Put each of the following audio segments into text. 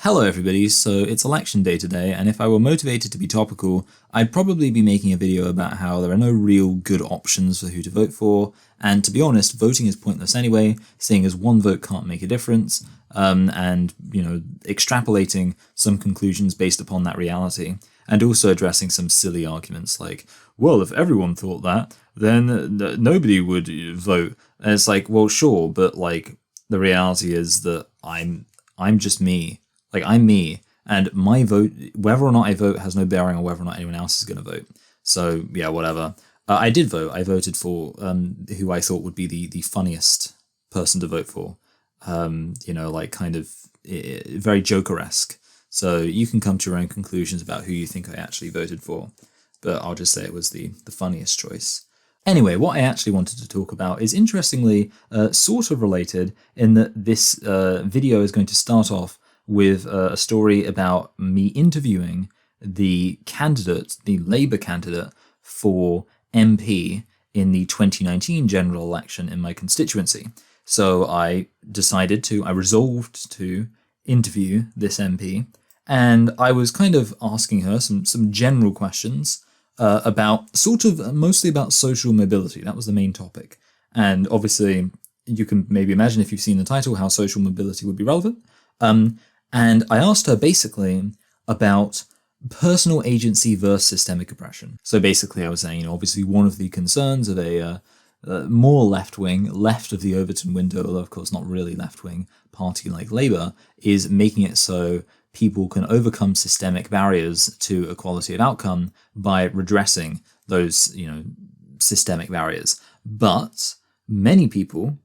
Hello everybody, so it's election day today, and if I were motivated to be topical, I'd probably be making a video about how there are no real good options for who to vote for, and to be honest, voting is pointless anyway, seeing as one vote can't make a difference, and, extrapolating some conclusions based upon that reality, and also addressing some silly arguments like, well, if everyone thought that, then nobody would vote. And it's like, well, sure, but the reality is that I'm just me. I'm me, and my vote, whether or not I vote, has no bearing on whether or not anyone else is going to vote. So, yeah, whatever. I did vote. I voted for who I thought would be the funniest person to vote for. Kind of very Joker-esque. So you can come to your own conclusions about who you think I actually voted for. But I'll just say it was the funniest choice. Anyway, what I actually wanted to talk about is interestingly sort of related in that this video is going to start off with a story about me interviewing the Labour candidate for MP in the 2019 general election in my constituency. So I resolved to interview this MP, and I was kind of asking her some general questions about mostly about social mobility. That was the main topic. And obviously, you can maybe imagine if you've seen the title how social mobility would be relevant. And I asked her basically about personal agency versus systemic oppression. So basically I was saying, obviously one of the concerns of a more left-wing, left of the Overton window, although of course not really left-wing, party like Labour, is making it so people can overcome systemic barriers to equality of outcome by redressing those, systemic barriers. But many people,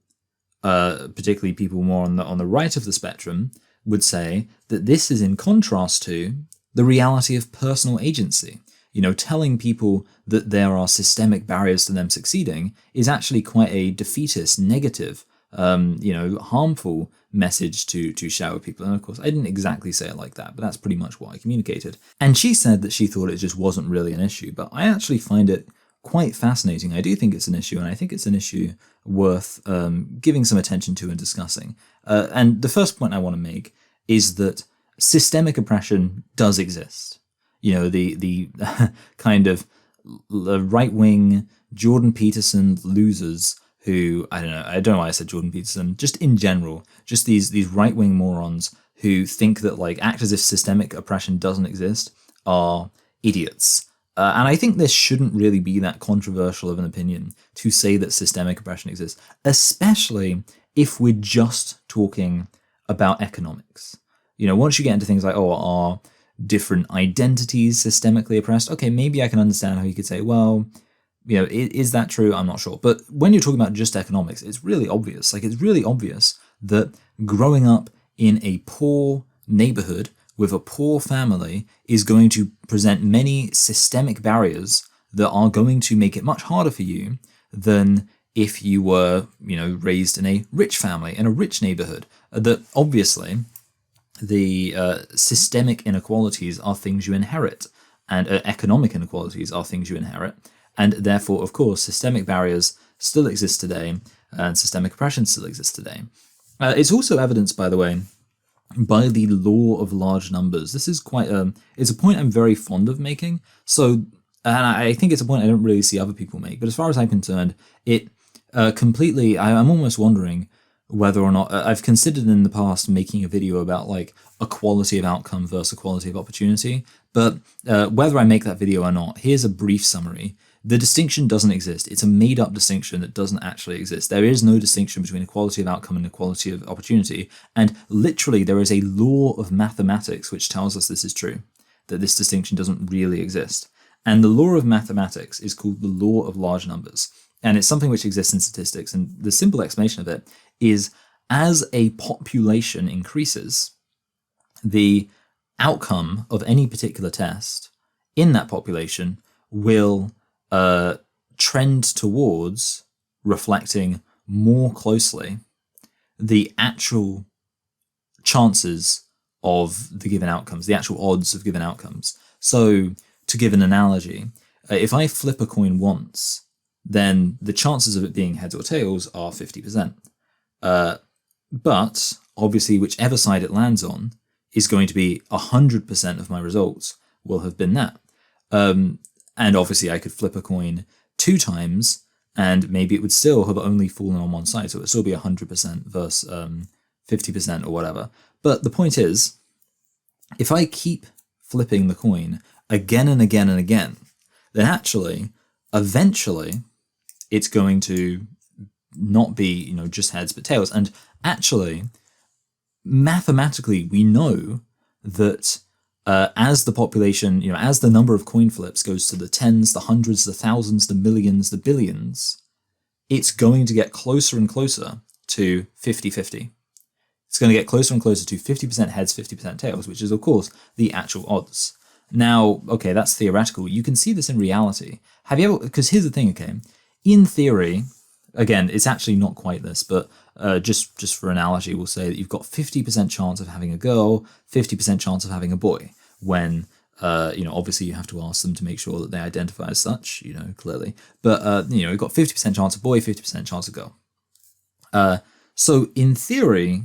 particularly people more on the right of the spectrum, would say that this is in contrast to the reality of personal agency. Telling people that there are systemic barriers to them succeeding is actually quite a defeatist, negative, harmful message to share with people. And of course, I didn't exactly say it like that, but that's pretty much what I communicated. And she said that she thought it just wasn't really an issue, but I actually find it quite fascinating. I do think it's an issue, and I think it's an issue worth giving some attention to and discussing. And the first point I want to make is that systemic oppression does exist. The kind of right-wing Jordan Peterson losers who, I don't know why I said Jordan Peterson, just in general, just these right-wing morons who think that act as if systemic oppression doesn't exist are idiots. And I think this shouldn't really be that controversial of an opinion to say that systemic oppression exists, especially if we're just talking about economics. Once you get into things like, are different identities systemically oppressed? Okay, maybe I can understand how you could say, well, is that true? I'm not sure. But when you're talking about just economics, it's really obvious. It's really obvious that growing up in a poor neighborhood with a poor family is going to present many systemic barriers that are going to make it much harder for you than if you were, raised in a rich family, in a rich neighborhood. That obviously the systemic inequalities are things you inherit, and economic inequalities are things you inherit. And therefore, of course, systemic barriers still exist today, and systemic oppression still exists today. It's also evidenced, by the way, by the law of large numbers. This is it's a point I'm very fond of making. So, and I think it's a point I don't really see other people make. But as far as I'm concerned, it I'm almost wondering whether or not I've considered in the past making a video about equality of outcome versus equality of opportunity. But whether I make that video or not, here's a brief summary. The distinction doesn't exist. It's a made-up distinction that doesn't actually exist. There is no distinction between equality of outcome and equality of opportunity. And literally, there is a law of mathematics which tells us this is true, that this distinction doesn't really exist. And the law of mathematics is called the law of large numbers. And it's something which exists in statistics. And the simple explanation of it is, as a population increases, the outcome of any particular test in that population will trend towards reflecting more closely the actual chances of the given outcomes, the actual odds of given outcomes. So, to give an analogy, if I flip a coin once, then the chances of it being heads or tails are 50%. But obviously, whichever side it lands on is going to be 100% of my results will have been that. And obviously I could flip a coin 2 times and maybe it would still have only fallen on one side. So it would still be 100% versus 50% or whatever. But the point is, if I keep flipping the coin again and again and again, then actually, eventually, it's going to not be, just heads but tails. And actually, mathematically, we know that as the population, as the number of coin flips goes to the tens, the hundreds, the thousands, the millions, the billions, it's going to get closer and closer to 50-50. It's going to get closer and closer to 50% heads, 50% tails, which is, of course, the actual odds. Now, okay, that's theoretical. You can see this in reality. Have you ever, because here's the thing, okay, in theory, again, it's actually not quite this, but just for analogy, we'll say that you've got 50% chance of having a girl, 50% chance of having a boy, when, obviously you have to ask them to make sure that they identify as such, clearly. But, you've got 50% chance of boy, 50% chance of girl. So in theory,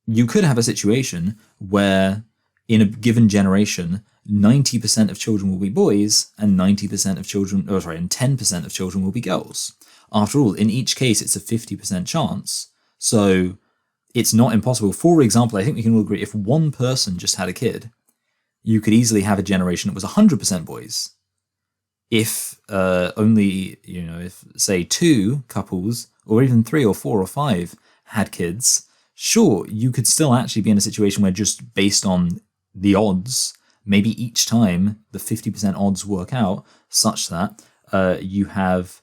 you could have a situation where in a given generation, 90% of children will be boys and 90% of children, and 10% of children will be girls. After all, in each case, it's a 50% chance. So it's not impossible. For example, I think we can all agree if one person just had a kid, you could easily have a generation that was 100% boys. If only, if say 2 couples or even 3 or 4 or 5 had kids, sure, you could still actually be in a situation where just based on the odds, maybe each time the 50% odds work out such that you have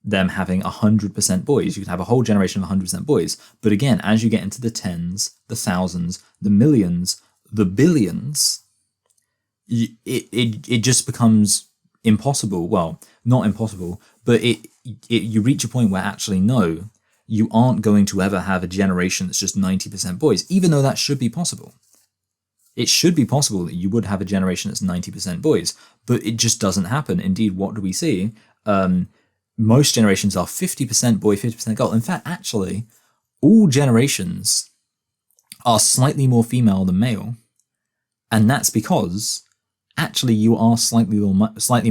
them having 100% boys. You could have a whole generation of 100% boys. But again, as you get into the tens, the thousands, the millions, the billions, it just becomes impossible. Well, not impossible, but you reach a point where actually no, you aren't going to ever have a generation that's just 90% boys, even though that should be possible. It should be possible that you would have a generation that's 90% boys, but it just doesn't happen. Indeed, what do we see? Most generations are 50% boy, 50% girl. In fact, actually, all generations are slightly more female than male. And that's because actually you are slightly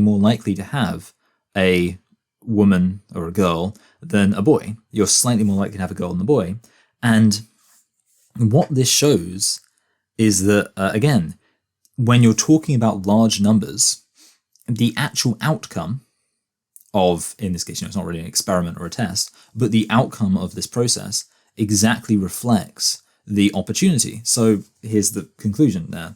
more likely to have a woman or a girl than a boy. You're slightly more likely to have a girl than a boy. And what this shows is that, again, when you're talking about large numbers, the actual outcome of, in this case, it's not really an experiment or a test, but the outcome of this process exactly reflects the opportunity. So here's the conclusion there.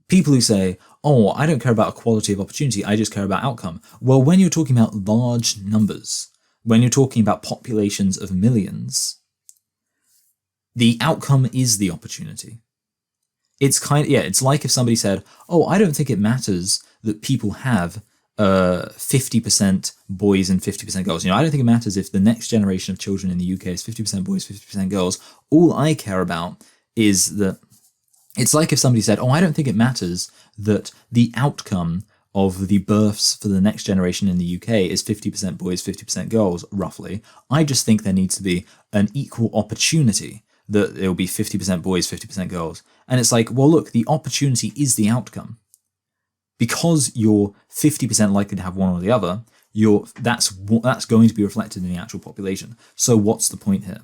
People who say, oh, I don't care about equality of opportunity, I just care about outcome. Well, when you're talking about large numbers, when you're talking about populations of millions, the outcome is the opportunity. It's it's like if somebody said, oh, I don't think it matters that people have 50% boys and 50% girls. I don't think it matters if the next generation of children in the UK is 50% boys, 50% girls. All I care about is that it's like if somebody said, oh, I don't think it matters that the outcome of the births for the next generation in the UK is 50% boys, 50% girls, roughly. I just think there needs to be an equal opportunity that it will be 50% boys, 50% girls. And it's like, well, look, the opportunity is the outcome. Because you're 50% likely to have one or the other, that's going to be reflected in the actual population. So what's the point here?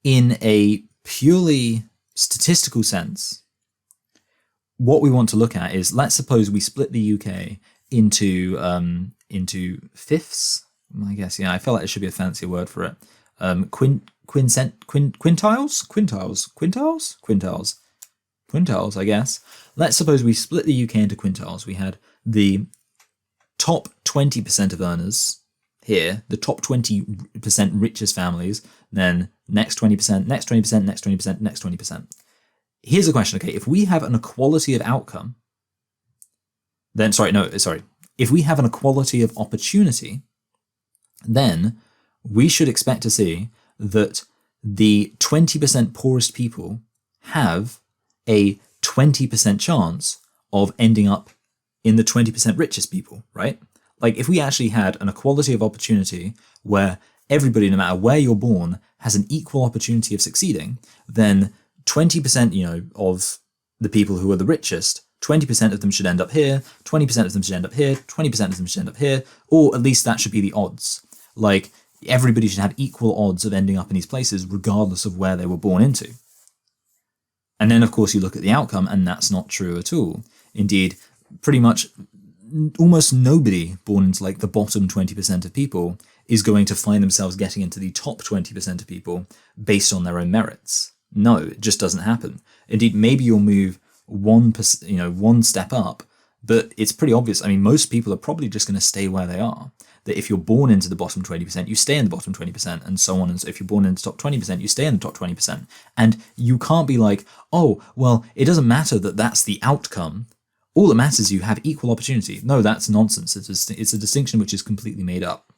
In a purely statistical sense, what we want to look at is, let's suppose we split the UK into fifths. I guess, I feel like there should be a fancier word for it. Quintiles, I guess. Let's suppose we split the UK into quintiles. We had the top 20% of earners here, the top 20% richest families, then next 20%, next 20%, next 20%, next 20%. Here's a question, okay, if we have an equality of outcome, then, if we have an equality of opportunity, then we should expect to see that the 20% poorest people have a 20% chance of ending up in the 20% richest people, right? Like if we actually had an equality of opportunity where everybody, no matter where you're born, has an equal opportunity of succeeding, then 20%, of the people who are the richest, 20% of them should end up here, 20% of them should end up here, 20% of them should end up here, or at least that should be the odds. Like, everybody should have equal odds of ending up in these places regardless of where they were born into. And then, of course, you look at the outcome, and that's not true at all. Indeed, pretty much almost nobody born into like the bottom 20% of people is going to find themselves getting into the top 20% of people based on their own merits. No, it just doesn't happen. Indeed, maybe you'll move 1%, one step up, but it's pretty obvious. I mean, most people are probably just going to stay where they are. That if you're born into the bottom 20%, you stay in the bottom 20%, and so on. And so if you're born into the top 20%, you stay in the top 20%. And you can't be like, oh, well, it doesn't matter that that's the outcome. All that matters is you have equal opportunity. No, that's nonsense. It's a distinction which is completely made up.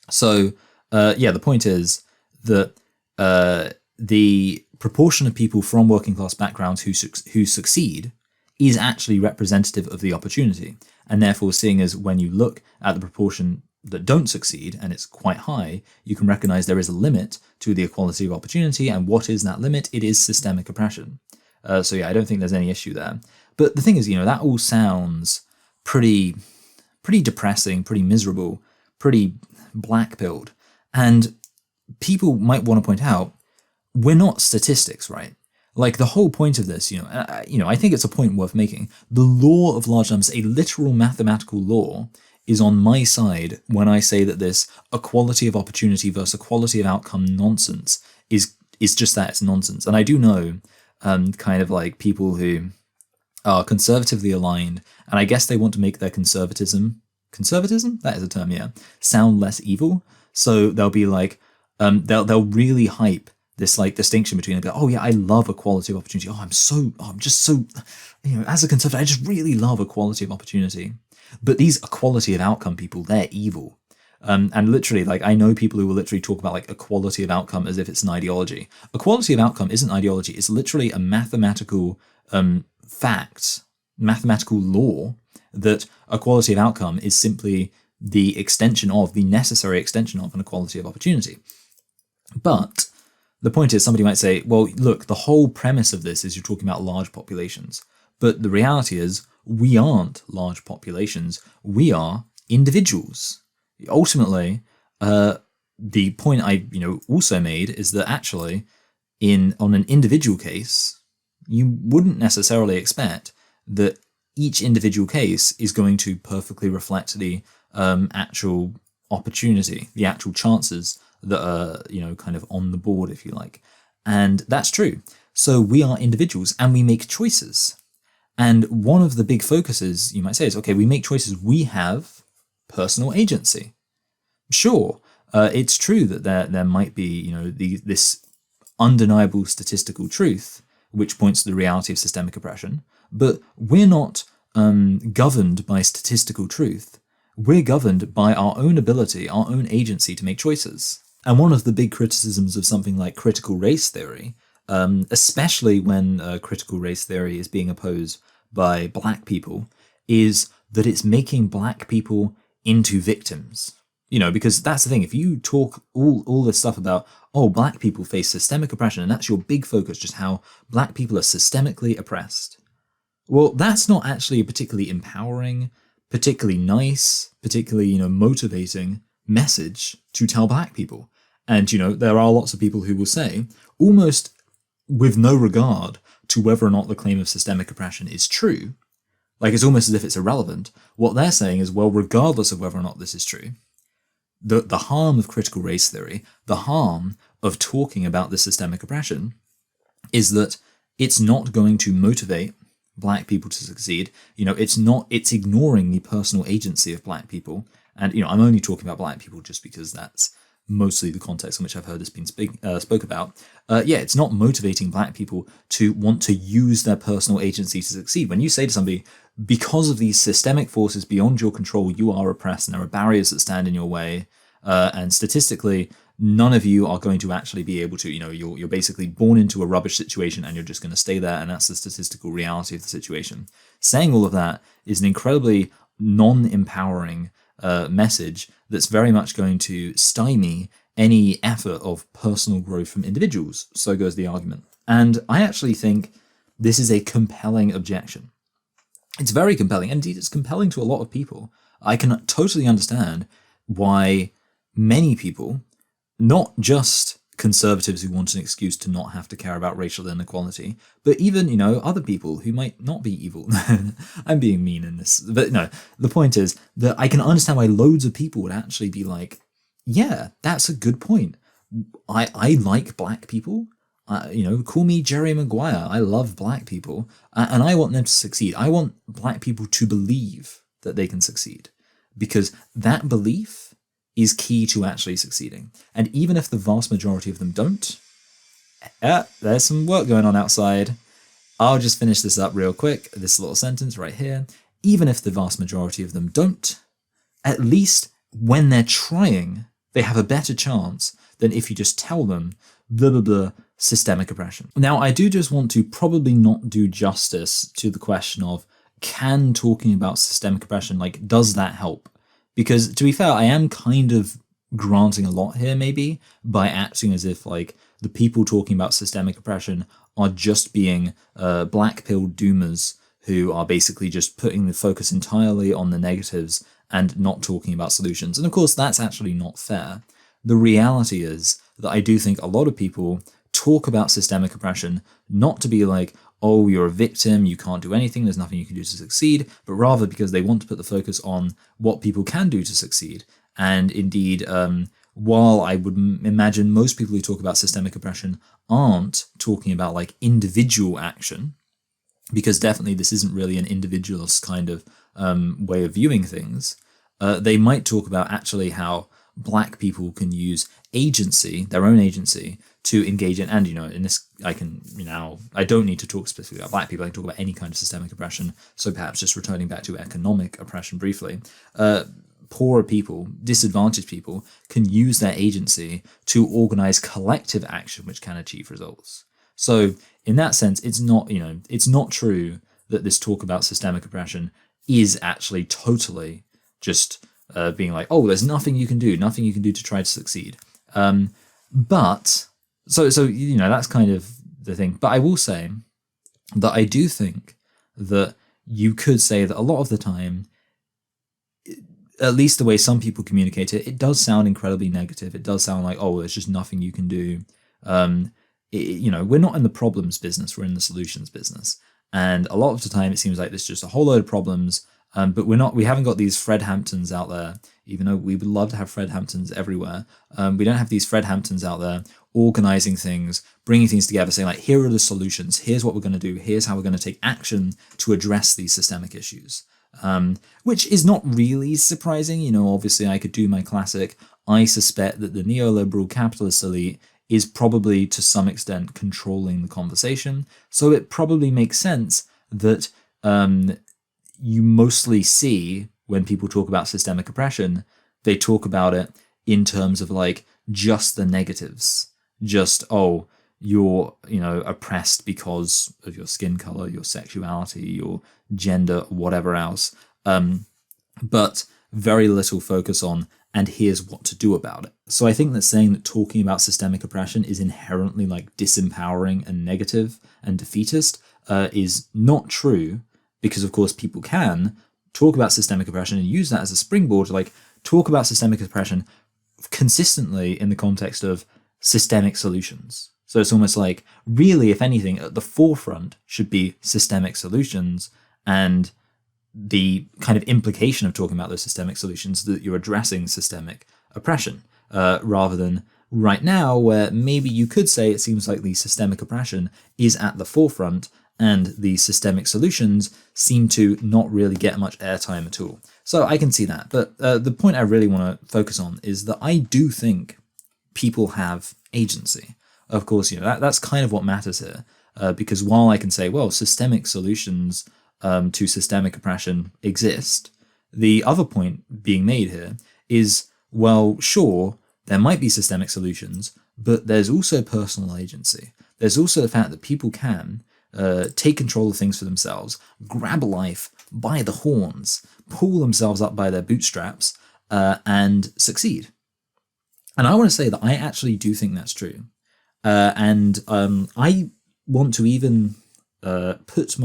So, the point is that the proportion of people from working class backgrounds who succeed is actually representative of the opportunity. And therefore, seeing as when you look at the proportion that don't succeed, and it's quite high, you can recognize there is a limit to the equality of opportunity. And what is that limit? It is systemic oppression. I don't think there's any issue there. But the thing is, that all sounds pretty depressing, pretty miserable, pretty black-pilled. And people might want to point out, we're not statistics, right? Like, the whole point of this, I think it's a point worth making. The law of large numbers, a literal mathematical law, is on my side when I say that this equality of opportunity versus equality of outcome nonsense is just that, it's nonsense. And I do know kind of like people who are conservatively aligned, and I guess they want to make their conservatism, that is a term, yeah, sound less evil. So they'll be like, they'll really hype this like distinction between, oh yeah, I love equality of opportunity. I'm just so, as a conservative, I just really love equality of opportunity. But these equality of outcome people, they're evil. And literally, like, I know people who will literally talk about like equality of outcome as if it's an ideology. Equality of outcome isn't ideology. It's literally a mathematical fact, mathematical law, that equality of outcome is simply the necessary extension of an equality of opportunity. But the point is, somebody might say, well, look, the whole premise of this is you're talking about large populations. But the reality is, we aren't large populations. We are individuals. Ultimately, the point I also made is that actually, on an individual case, you wouldn't necessarily expect that each individual case is going to perfectly reflect the actual opportunity, the actual chances that are kind of on the board, if you like. And that's true. So we are individuals and we make choices. And one of the big focuses, you might say, is, okay, we make choices. We have personal agency. Sure, it's true that there might be, this undeniable statistical truth which points to the reality of systemic oppression, but we're not governed by statistical truth. We're governed by our own ability, our own agency to make choices. And one of the big criticisms of something like critical race theory, especially when critical race theory is being opposed by black people, is that it's making black people into victims. Because that's the thing, if you talk all this stuff about, oh, black people face systemic oppression, and that's your big focus, just how black people are systemically oppressed. Well, that's not actually a particularly empowering, particularly nice, particularly, motivating message to tell black people. And, there are lots of people who will say, almost with no regard to whether or not the claim of systemic oppression is true, like it's almost as if it's irrelevant, what they're saying is, well, regardless of whether or not this is true, the harm of critical race theory, the harm of talking about the systemic oppression, is that it's not going to motivate black people to succeed. It's ignoring the personal agency of black people. And, I'm only talking about black people just because that's mostly the context in which I've heard this being spoke about. It's not motivating black people to want to use their personal agency to succeed. When you say to somebody, because of these systemic forces beyond your control, you are oppressed, and there are barriers that stand in your way, and statistically, none of you are going to actually be able to, you're basically born into a rubbish situation and you're just going to stay there, and that's the statistical reality of the situation. Saying all of that is an incredibly non-empowering message that's very much going to stymie any effort of personal growth from individuals. So goes the argument. And I actually think this is a compelling objection. It's very compelling. Indeed, it's compelling to a lot of people. I can totally understand why many people, not just conservatives who want an excuse to not have to care about racial inequality, but even, other people who might not be evil. I'm being mean in this. But no, the point is that I can understand why loads of people would actually be like, yeah, that's a good point. I like black people. Call me Jerry Maguire. I love black people, and I want them to succeed. I want black people to believe that they can succeed, because that belief is key to actually succeeding. And even if the vast majority of them don't, there's some work going on outside. I'll just finish this up real quick. This little sentence right here. Even if the vast majority of them don't, at least when they're trying, they have a better chance than if you just tell them blah, blah, blah, systemic oppression. Now, I do just want to probably not do justice to the question of, can talking about systemic oppression, does that help? Because to be fair, I am kind of granting a lot here, maybe, by acting as if the people talking about systemic oppression are just being black pill doomers who are basically just putting the focus entirely on the negatives and not talking about solutions. And of course, that's actually not fair. The reality is that I do think a lot of people talk about systemic oppression not to be like, oh, you're a victim, you can't do anything, there's nothing you can do to succeed, but rather because they want to put the focus on what people can do to succeed. And indeed, while I would imagine most people who talk about systemic oppression aren't talking about individual action, because definitely this isn't really an individualist kind of way of viewing things, they might talk about actually how black people can use agency, their own agency, to engage in, and in this, I don't need to talk specifically about black people, I can talk about any kind of systemic oppression, so perhaps just returning back to economic oppression briefly. Poorer people, disadvantaged people, can use their agency to organize collective action which can achieve results. So in that sense, it's not true that this talk about systemic oppression is actually totally just being like, oh, there's nothing you can do to try to succeed. But so that's kind of the thing. But I will say that I do think that you could say that a lot of the time, at least the way some people communicate it, it does sound incredibly negative. It does sound like, oh, there's just nothing you can do. We're not in the problems business, we're in the solutions business. And a lot of the time it seems like there's just a whole load of problems, but we haven't got these Fred Hamptons out there, even though we would love to have Fred Hamptons everywhere. We don't have these Fred Hamptons out there organizing things, bringing things together, saying here are the solutions, here's what we're going to do, here's how we're going to take action to address these systemic issues. Which is not really surprising. Obviously I could do my classic, I suspect that the neoliberal capitalist elite is probably to some extent controlling the conversation. So it probably makes sense that you mostly see when people talk about systemic oppression, they talk about it in terms of just the negatives. Just, oh, you're, oppressed because of your skin color, your sexuality, your gender, whatever else. But very little focus on, and here's what to do about it. So I think that saying that talking about systemic oppression is inherently disempowering and negative and defeatist is not true, because of course people can talk about systemic oppression and use that as a springboard to talk about systemic oppression consistently in the context of systemic solutions. So it's almost really, if anything, at the forefront should be systemic solutions, and the kind of implication of talking about those systemic solutions that you're addressing systemic oppression, rather than right now where maybe you could say it seems like the systemic oppression is at the forefront and the systemic solutions seem to not really get much airtime at all. So I can see that. But the point I really want to focus on is that I do think people have agency. Of course, that's kind of what matters here. Because while I can say, well, systemic solutions to systemic oppression exist, the other point being made here is, well, sure, there might be systemic solutions, but there's also personal agency. There's also the fact that people can take control of things for themselves, grab life by the horns, pull themselves up by their bootstraps, and succeed. And I want to say that I actually do think that's true. I want to even put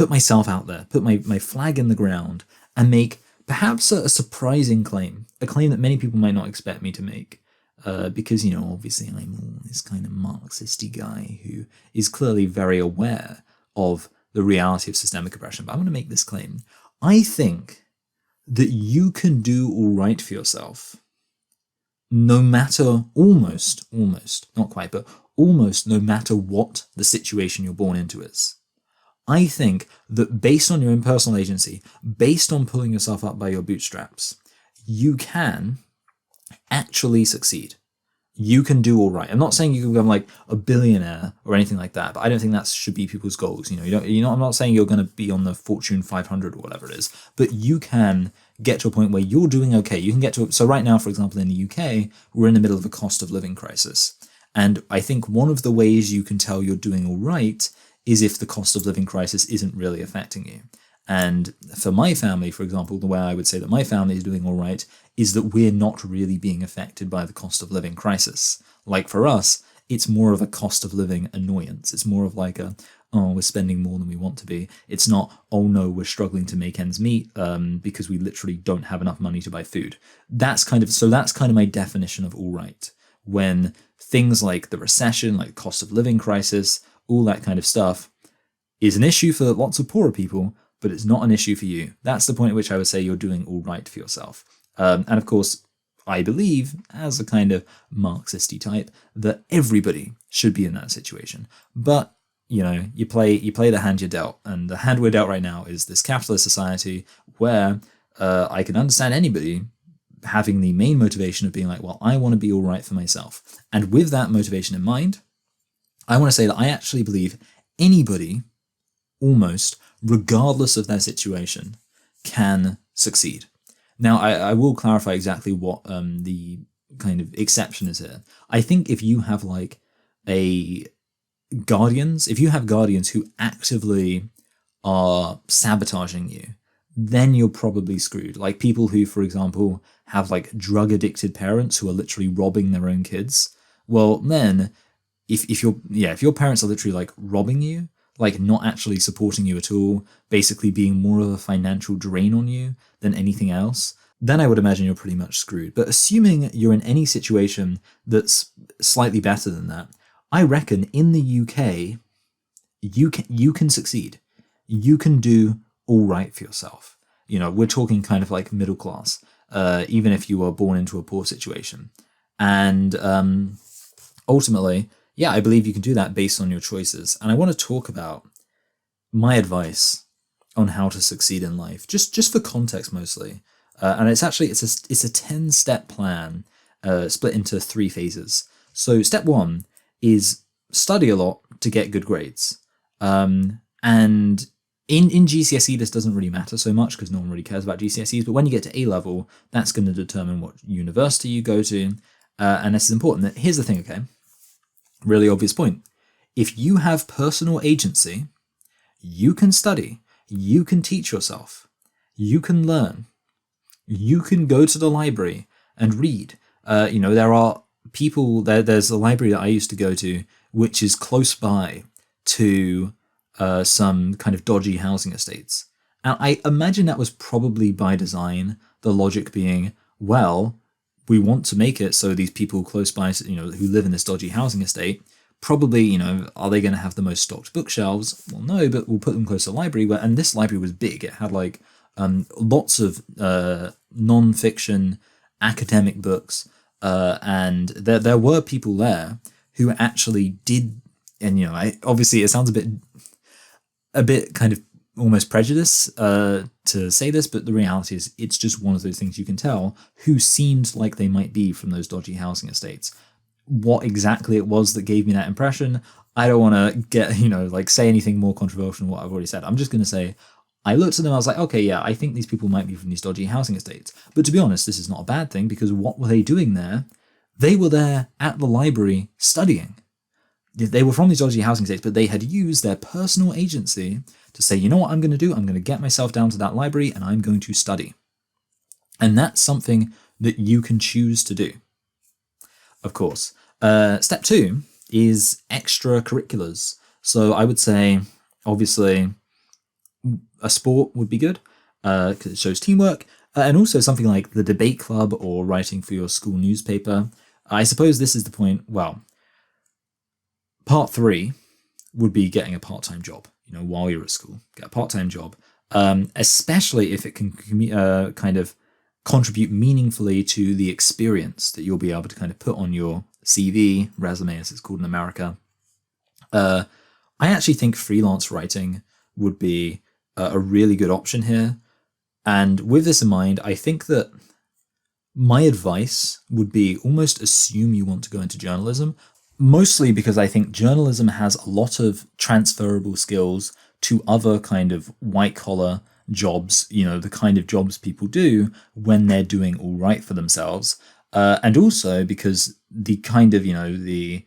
myself out there, put my flag in the ground, and make perhaps a surprising claim, a claim that many people might not expect me to make. Because, obviously I'm this kind of Marxist-y guy who is clearly very aware of the reality of systemic oppression. But I'm going to make this claim. I think that you can do all right for yourself no matter almost, not quite, but almost no matter what the situation you're born into is. I think that based on your own personal agency, based on pulling yourself up by your bootstraps, you can actually succeed. You can do all right. I'm not saying you can become like a billionaire or anything like that, but I don't think that should be people's goals. I'm not saying you're going to be on the Fortune 500 or whatever it is, but you can get to a point where you're doing okay. You can get to, so right now, for example, in the UK, we're in the middle of a cost of living crisis. And I think one of the ways you can tell you're doing all right is if the cost of living crisis isn't really affecting you. And for my family, for example, the way I would say that my family is doing all right is that we're not really being affected by the cost of living crisis. Like for us, it's more of a cost of living annoyance. It's more of like we're spending more than we want to be. It's not, oh no, we're struggling to make ends meet because we literally don't have enough money to buy food. That's kind of my definition of all right. When things like the recession, like cost of living crisis, all that kind of stuff is an issue for lots of poorer people, but it's not an issue for you. That's the point at which I would say you're doing all right for yourself. And of course, I believe, as a kind of Marxist-y type, that everybody should be in that situation. But, you play the hand you're dealt. And the hand we're dealt right now is this capitalist society where I can understand anybody having the main motivation of being like, well, I want to be all right for myself. And with that motivation in mind, I want to say that I actually believe anybody, almost, regardless of their situation, can succeed. Now, I will clarify exactly what the kind of exception is here. I think if you have like if you have guardians who actively are sabotaging you, then you're probably screwed. Like people who, for example, have like drug addicted parents who are literally robbing their own kids. Well, then if your parents are literally like robbing you, like not actually supporting you at all, basically being more of a financial drain on you than anything else, then I would imagine you're pretty much screwed. But assuming you're in any situation that's slightly better than that, I reckon in the UK, you can succeed. You can do all right for yourself. We're talking kind of like middle class, even if you are born into a poor situation. And ultimately, yeah, I believe you can do that based on your choices. And I want to talk about my advice on how to succeed in life, just for context mostly. And it's a 10-step plan split into 3 phases. So step 1 is study a lot to get good grades. And in GCSE, this doesn't really matter so much because no one really cares about GCSEs. But when you get to A-level, that's going to determine what university you go to. And this is important. Here's the thing, okay? Really obvious point. If you have personal agency, you can study, you can teach yourself, you can learn, you can go to the library and read. There are people, there's a library that I used to go to, which is close by to some kind of dodgy housing estates. And I imagine that was probably by design, the logic being, well, we want to make it so these people close by, who live in this dodgy housing estate, probably, are they going to have the most stocked bookshelves? Well, no, but we'll put them close to the library. And this library was big. It had like lots of non-fiction academic books. And there were people there who actually did, and obviously it sounds a bit kind of almost prejudice to say this, but the reality is it's just one of those things you can tell who seemed like they might be from those dodgy housing estates. What exactly it was that gave me that impression, I don't want to get, say anything more controversial than what I've already said. I'm just going to say, I looked at them, I was like, okay, yeah, I think these people might be from these dodgy housing estates. But to be honest, this is not a bad thing, because what were they doing there? They were there at the library studying. They were from these dodgy housing estates, but they had used their personal agency to say, you know what I'm going to do? I'm going to get myself down to that library and I'm going to study. And that's something that you can choose to do. Of course. Step 2 is extracurriculars. So I would say, obviously, a sport would be good because it shows teamwork, and also something like the debate club or writing for your school newspaper. I suppose this is the point. Well, part 3 would be getting a part-time job. While you're at school, get a part-time job, especially if it can kind of contribute meaningfully to the experience that you'll be able to kind of put on your CV, resume as it's called in America. I actually think freelance writing would be a really good option here. And with this in mind, I think that my advice would be almost assume you want to go into journalism, mostly because I think journalism has a lot of transferable skills to other kind of white collar jobs, the kind of jobs people do when they're doing all right for themselves. And also because the kind of, the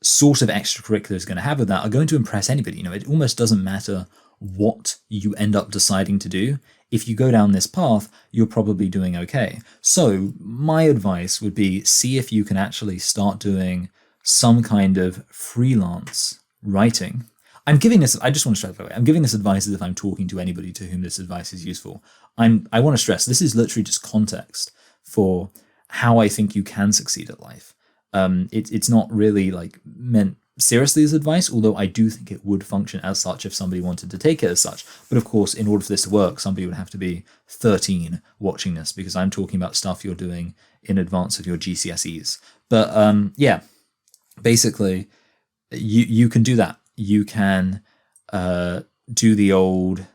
sort of extracurriculars going to have with that are going to impress anybody. It almost doesn't matter what you end up deciding to do. If you go down this path, you're probably doing okay. So my advice would be see if you can actually start doing some kind of freelance writing. I'm giving this, I just want to stress, by the way, I'm giving this advice as if I'm talking to anybody to whom this advice is useful. I want to stress, this is literally just context for how I think you can succeed at life. It's not really meant seriously as advice, although I do think it would function as such if somebody wanted to take it as such. But of course, in order for this to work, somebody would have to be 13 watching this, because I'm talking about stuff you're doing in advance of your GCSEs. But yeah, basically, you can do that. You can do the old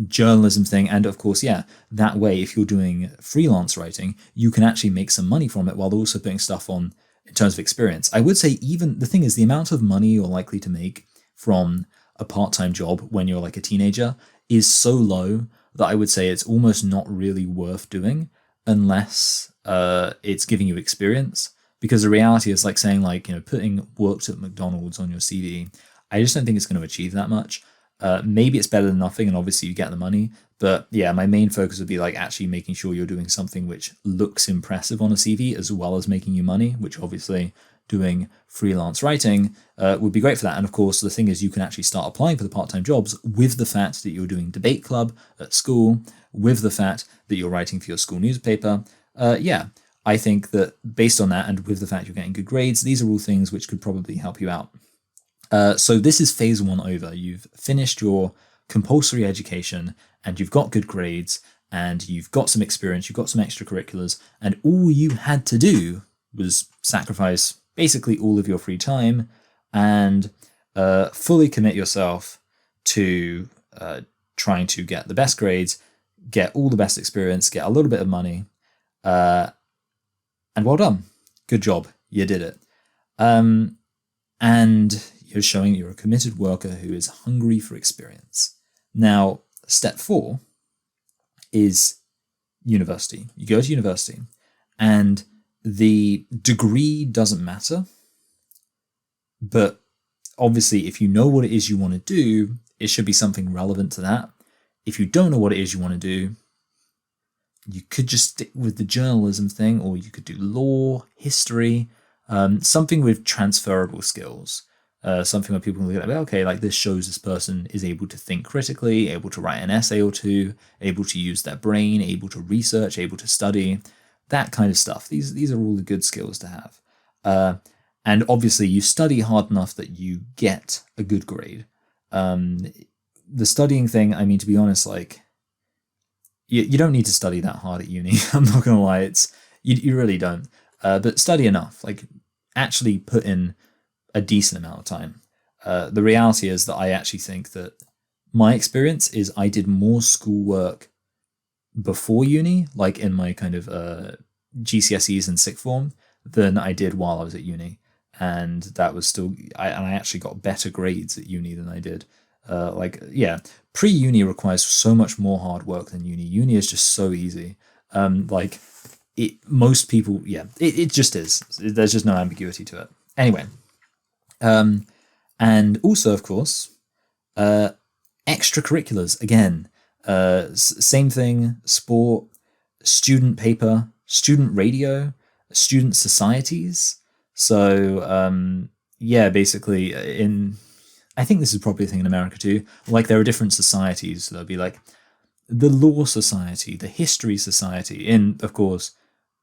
journalism thing, and of course, yeah, that way, if you're doing freelance writing, you can actually make some money from it while also putting stuff on in terms of experience. I would say even the thing is the amount of money you're likely to make from a part-time job when you're like a teenager is so low that I would say it's almost not really worth doing unless it's giving you experience. Because the reality is like saying putting worked at McDonald's on your CV. I just don't think it's going to achieve that much. Maybe it's better than nothing, and obviously you get the money. But yeah, my main focus would be actually making sure you're doing something which looks impressive on a CV as well as making you money, which obviously doing freelance writing would be great for that. And of course, the thing is you can actually start applying for the part-time jobs with the fact that you're doing debate club at school, with the fact that you're writing for your school newspaper. Yeah, I think that based on that and with the fact you're getting good grades, these are all things which could probably help you out. So this is phase 1 over. You've finished your compulsory education and you've got good grades and you've got some experience, you've got some extracurriculars, and all you had to do was sacrifice basically all of your free time and fully commit yourself to trying to get the best grades, get all the best experience, get a little bit of money, and well done. Good job. You did it. And you're showing you're a committed worker who is hungry for experience. Now, step 4 is university. You go to university, and the degree doesn't matter. But obviously, if you know what it is you want to do, it should be something relevant to that. If you don't know what it is you want to do, you could just stick with the journalism thing, or you could do law, history, something with transferable skills. Something where people can look at okay, this shows this person is able to think critically, able to write an essay or two, able to use their brain, able to research, able to study, that kind of stuff. These are all the good skills to have. And obviously you study hard enough that you get a good grade. The studying thing, to be honest, you don't need to study that hard at uni. I'm not going to lie, you really don't. But study enough, actually put in a decent amount of time. The reality is that I actually think that my experience is I did more schoolwork before uni, in my kind of GCSEs and sixth form, than I did while I was at uni. And that was still, I actually got better grades at uni than I did. Pre-uni requires so much more hard work than uni. Uni is just so easy. Most people, it just is. There's just no ambiguity to it. Anyway, and also, of course, extracurriculars, again, same thing, sport, student paper, student radio, student societies. So yeah, basically I think this is probably a thing in America too. Like there are different societies. There'll be like the Law Society, the History Society, in, of course,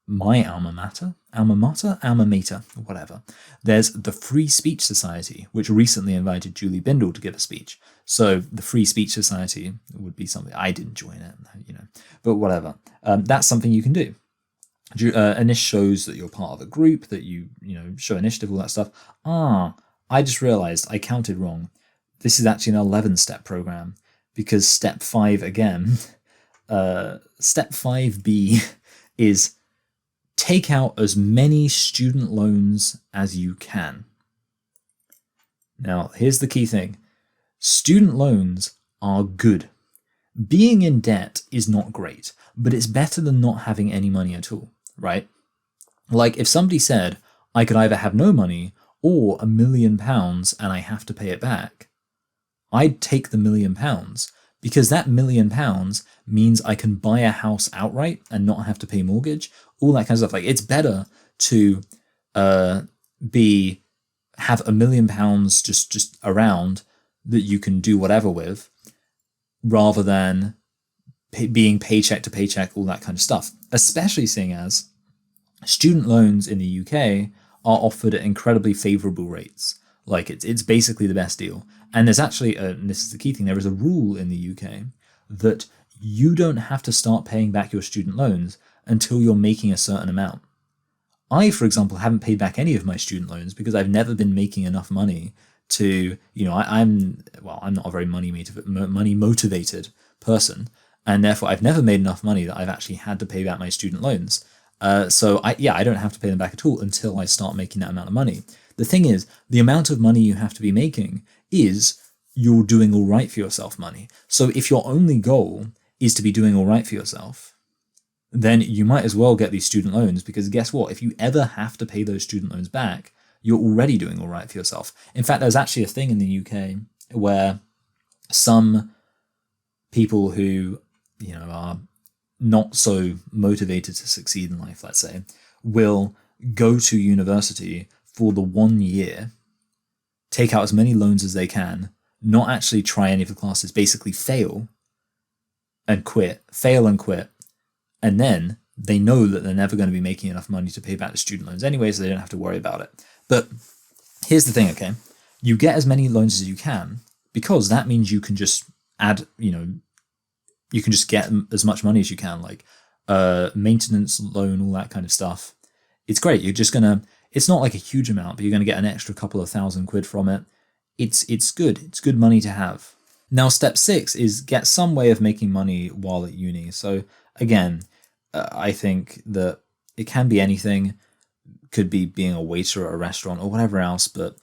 my alma mater, whatever. There's the Free Speech Society, which recently invited Julie Bindel to give a speech. So the Free Speech Society would be something, I didn't join it, but whatever. That's something you can do. Anish shows that you're part of a group, that you show initiative, all that stuff. I just realized I counted wrong. This is actually an 11-step program, because step 5 again, step 5B is take out as many student loans as you can. Now, here's the key thing. Student loans are good. Being in debt is not great, but it's better than not having any money at all, right? Like if somebody said, I could either have no money or £1 million and I have to pay it back, I'd take the £1 million, because that £1 million means I can buy a house outright and not have to pay mortgage, all that kind of stuff. Like it's better to have £1 million just around that you can do whatever with, rather than being paycheck to paycheck, all that kind of stuff. Especially seeing as student loans in the UK are offered at incredibly favourable rates. Like it's basically the best deal. And there's actually, and this is the key thing, there is a rule in the UK that you don't have to start paying back your student loans until you're making a certain amount. I, for example, haven't paid back any of my student loans because I've never been making enough money to, I'm not a very money motivated person, and therefore I've never made enough money that I've actually had to pay back my student loans. So I don't have to pay them back at all until I start making that amount of money. The thing is, the amount of money you have to be making is you're doing all right for yourself money. So if your only goal is to be doing all right for yourself, then you might as well get these student loans, because guess what? If you ever have to pay those student loans back, you're already doing all right for yourself. In fact, there's actually a thing in the UK where some people who, are not so motivated to succeed in life, let's say, will go to university for the 1 year, take out as many loans as they can, not actually try any of the classes, basically fail and quit, and then they know that they're never going to be making enough money to pay back the student loans anyway, so they don't have to worry about it. But here's the thing, okay? You get as many loans as you can, because that means you can just add, you can just get as much money as you can, like maintenance loan, all that kind of stuff. It's great. You're just going to, it's not like a huge amount, but you're going to get an extra couple of £1,000 from it. It's good. It's good money to have. Now, step 6 is get some way of making money while at uni. So again, I think that it can be anything. Could be being a waiter at a restaurant or whatever else, but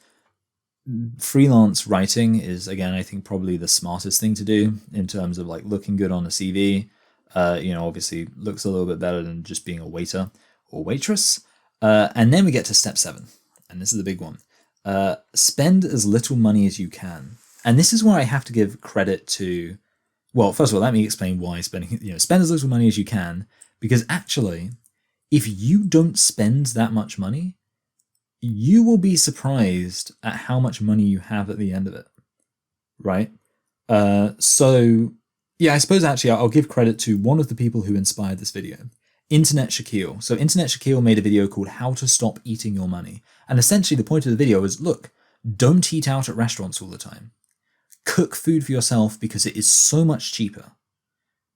freelance writing is, again, I think probably the smartest thing to do in terms of like looking good on a CV. Obviously looks a little bit better than just being a waiter or waitress. And then we get to step 7, and this is the big one. Spend as little money as you can. And this is where I have to give credit to, well, first of all, let me explain why spend as little money as you can, because actually, if you don't spend that much money, you will be surprised at how much money you have at the end of it, right? So I suppose actually I'll give credit to one of the people who inspired this video, Internet Shaquille. So Internet Shaquille made a video called How to Stop Eating Your Money. And essentially the point of the video is, look, don't eat out at restaurants all the time. Cook food for yourself, because it is so much cheaper.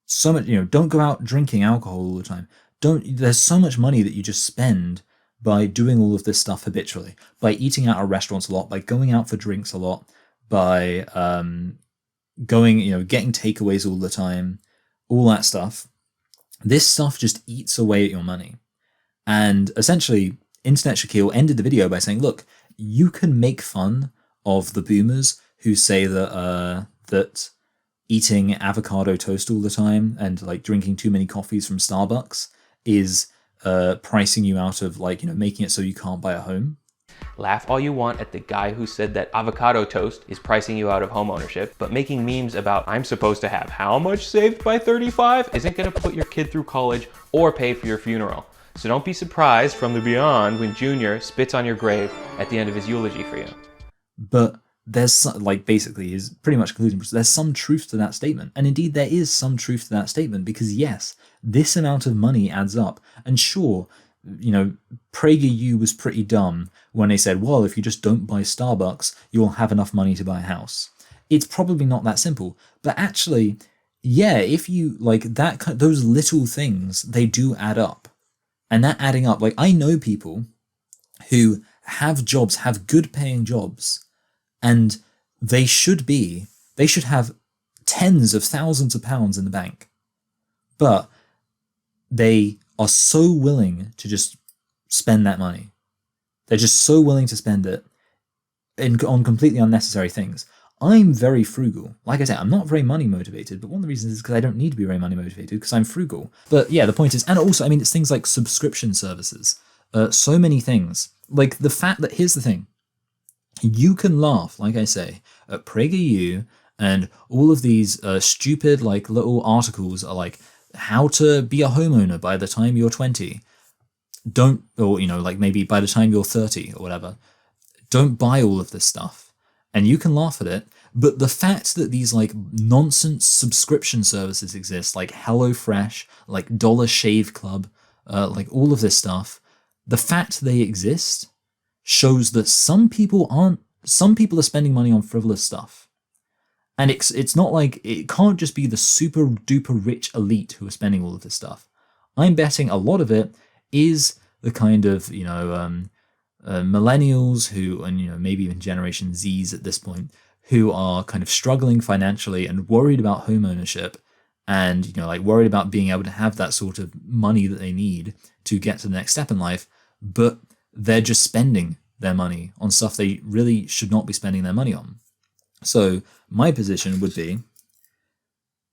So much, don't go out drinking alcohol all the time. There's so much money that you just spend by doing all of this stuff habitually, by eating out at restaurants a lot, by going out for drinks a lot, by getting takeaways all the time, all that stuff. This stuff just eats away at your money. And essentially, Internet Shaquille ended the video by saying, look, you can make fun of the boomers who say that eating avocado toast all the time and like drinking too many coffees from Starbucks is pricing you out of making it so you can't buy a home. Laugh all you want at the guy who said that avocado toast is pricing you out of home ownership, but making memes about I'm supposed to have how much saved by 35 isn't gonna put your kid through college or pay for your funeral. So don't be surprised from the beyond when Junior spits on your grave at the end of his eulogy for you. But there's like basically is pretty much conclusion. There's some truth to that statement, and indeed there is some truth to that statement because yes, this amount of money adds up. And sure, you know, PragerU was pretty dumb when they said, well, if you just don't buy Starbucks, you'll have enough money to buy a house. It's probably not that simple, but actually, yeah, if you like that, those little things, they do add up, and that adding up, like I know people who have jobs, have good paying jobs, and they should have tens of thousands of pounds in the bank, but they are so willing to just spend that money. They're just so willing to spend it on completely unnecessary things. I'm very frugal. Like I said, I'm not very money motivated, but one of the reasons is because I don't need to be very money motivated because I'm frugal. But yeah, the point is, and also, I mean, it's things like subscription services. So many things. Like the fact that, here's the thing, you can laugh, like I say, at PragerU and all of these stupid like little articles are like how to be a homeowner by the time you're 20. Don't, or you know, like maybe by the time you're 30 or whatever. Don't buy all of this stuff. And you can laugh at it, but the fact that these like nonsense subscription services exist, like HelloFresh, like Dollar Shave Club, like all of this stuff, the fact they exist shows that some people are spending money on frivolous stuff. And it's not like, it can't just be the super duper rich elite who are spending all of this stuff. I'm betting a lot of it is the kind of, you know, millennials who, and you know, maybe even Generation Zs at this point, who are kind of struggling financially and worried about home ownership, and you know, like worried about being able to have that sort of money that they need to get to the next step in life, but they're just spending their money on stuff they really should not be spending their money on. So my position would be,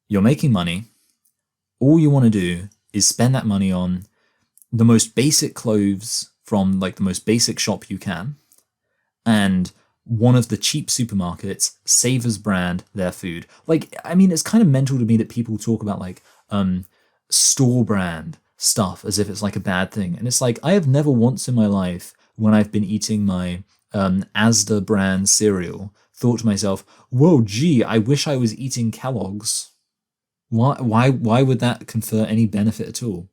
you're making money, all you want to do is spend that money on the most basic clothes from like the most basic shop you can, and one of the cheap supermarkets, Savers brand their food. Like, I mean, it's kind of mental to me that people talk about like store brand stuff as if it's like a bad thing. And it's like, I have never once in my life, when I've been eating my Asda brand cereal, thought to myself, whoa, gee, I wish I was eating Kellogg's. Why would that confer any benefit at all?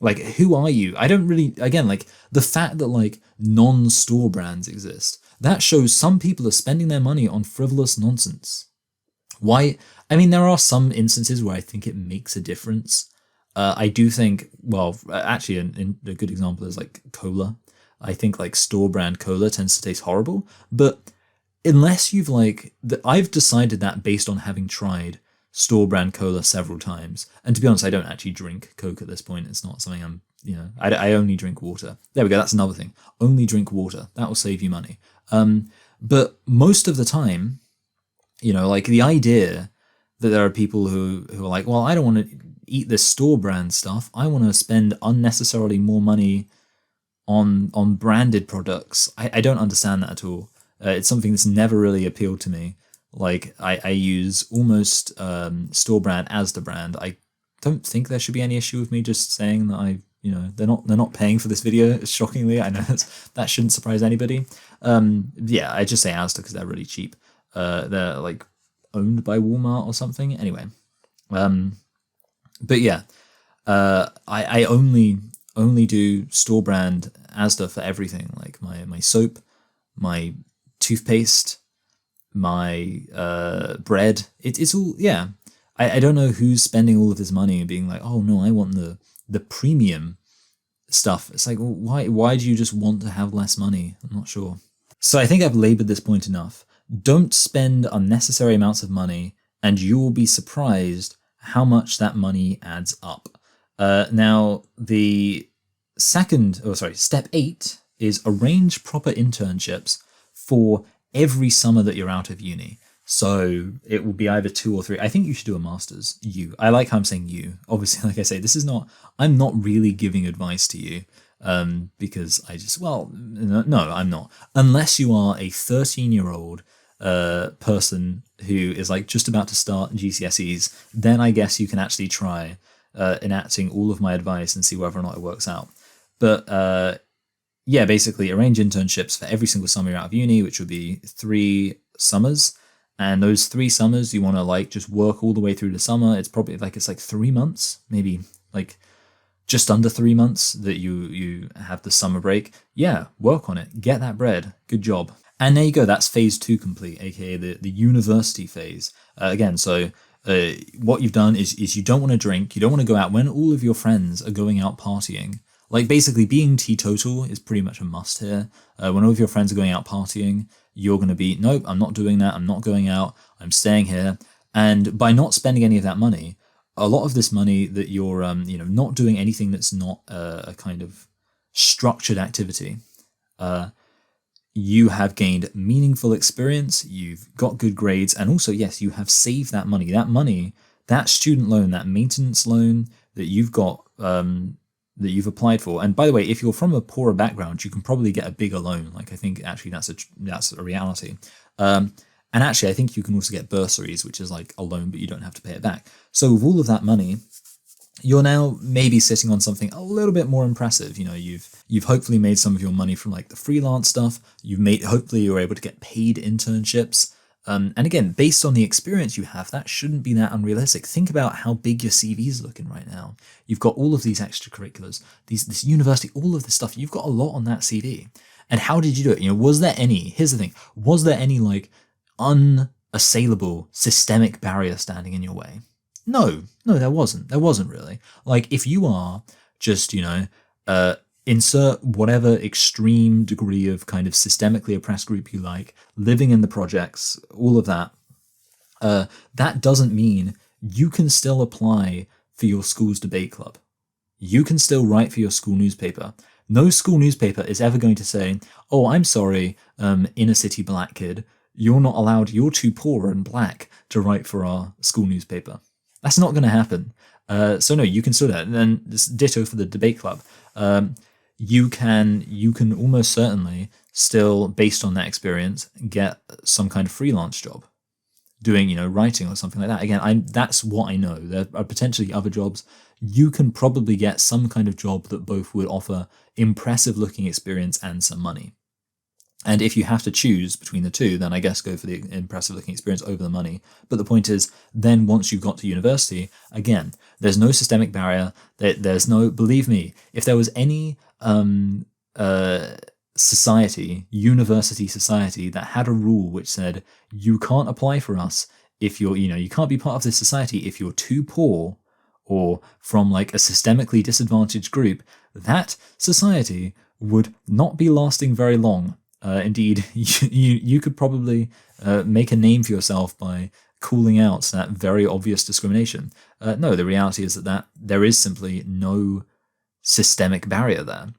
Like, who are you? I don't really, again, like, the fact that, like, non-store brands exist, that shows some people are spending their money on frivolous nonsense. Why? I mean, there are some instances where I think it makes a difference. I do think, well, actually, a good example is, like, cola. I think, like, store brand cola tends to taste horrible, but unless you've, like, I've decided that based on having tried store brand cola several times, and to be honest, I don't actually drink Coke at this point. It's not something I'm, you know, I only drink water. There we go, that's another thing. Only drink water. That will save you money. But most of the time, you know, like the idea that there are people who are like, well, I don't want to eat this store brand stuff. I want to spend unnecessarily more money on branded products. I don't understand that at all. It's something that's never really appealed to me. Like, I use almost store brand as the brand. I don't think there should be any issue with me just saying that they're not paying for this video. Shockingly, I know that shouldn't surprise anybody. Yeah, I just say Asda because they're really cheap. They're like owned by Walmart or something. Anyway, but yeah, I only do store brand Asda for everything. Like my soap, my toothpaste, my bread. It's all, yeah. I don't know who's spending all of this money and being like, oh no, I want the premium stuff. It's like, well, why do you just want to have less money? I'm not sure. So I think I've labored this point enough. Don't spend unnecessary amounts of money, and you will be surprised how much that money adds up. Now, step 8 is arrange proper internships for every summer that you're out of uni. So it will be either 2 or 3. I think you should do a master's. I like how I'm saying you. Obviously, like I say, I'm not really giving advice to you because no, I'm not. Unless you are a 13-year-old person who is like just about to start GCSEs, then I guess you can actually try enacting all of my advice and see whether or not it works out. But yeah, basically arrange internships for every single summer you're out of uni, which would be 3 summers. And those 3 summers, you want to like just work all the way through the summer. It's probably like 3 months, maybe like just under 3 months that you have the summer break. Yeah, work on it. Get that bread. Good job. And there you go. That's phase 2 complete, aka the university phase. Again, so what you've done is you don't want to drink. You don't want to go out when all of your friends are going out partying. Like basically being teetotal is pretty much a must here. When all of your friends are going out partying, you're going to be, nope, I'm not doing that. I'm not going out. I'm staying here. And by not spending any of that money, a lot of this money that you're, not doing anything that's not a kind of structured activity, you have gained meaningful experience. You've got good grades. And also, yes, you have saved that money. That money, that student loan, that maintenance loan that you've got, that you've applied for. And by the way, if you're from a poorer background, you can probably get a bigger loan. Like I think actually that's a reality. And actually, I think you can also get bursaries, which is like a loan, but you don't have to pay it back. So with all of that money, you're now maybe sitting on something a little bit more impressive. You've hopefully made some of your money from like the freelance stuff. Hopefully you're able to get paid internships. And again, based on the experience you have, that shouldn't be that unrealistic. Think about how big your CV is looking right now. You've got all of these extracurriculars, this university, all of this stuff. You've got a lot on that CV. And how did you do it? Was there any, here's the thing, was there any like unassailable systemic barrier standing in your way? No, there wasn't. There wasn't really. Like if you are just, insert whatever extreme degree of kind of systemically oppressed group you like, living in the projects, all of that, that doesn't mean you can still apply for your school's debate club. You can still write for your school newspaper. No school newspaper is ever going to say, oh, I'm sorry, inner city black kid, you're not allowed, you're too poor and black to write for our school newspaper. That's not going to happen. So no, you can still do that. And then this ditto for the debate club. You can almost certainly still, based on that experience, get some kind of freelance job doing, writing or something like that. Again, that's what I know. There are potentially other jobs. You can probably get some kind of job that both would offer impressive looking experience and some money. And if you have to choose between the two, then I guess go for the impressive looking experience over the money. But the point is, then once you've got to university, again, there's no systemic barrier. There's no, believe me, if there was any society, university society, that had a rule which said you can't apply for us if you're, you can't be part of this society if you're too poor or from like a systemically disadvantaged group, that society would not be lasting very long. Indeed, you could probably make a name for yourself by calling out that very obvious discrimination. No, the reality is that there is simply no systemic barrier there.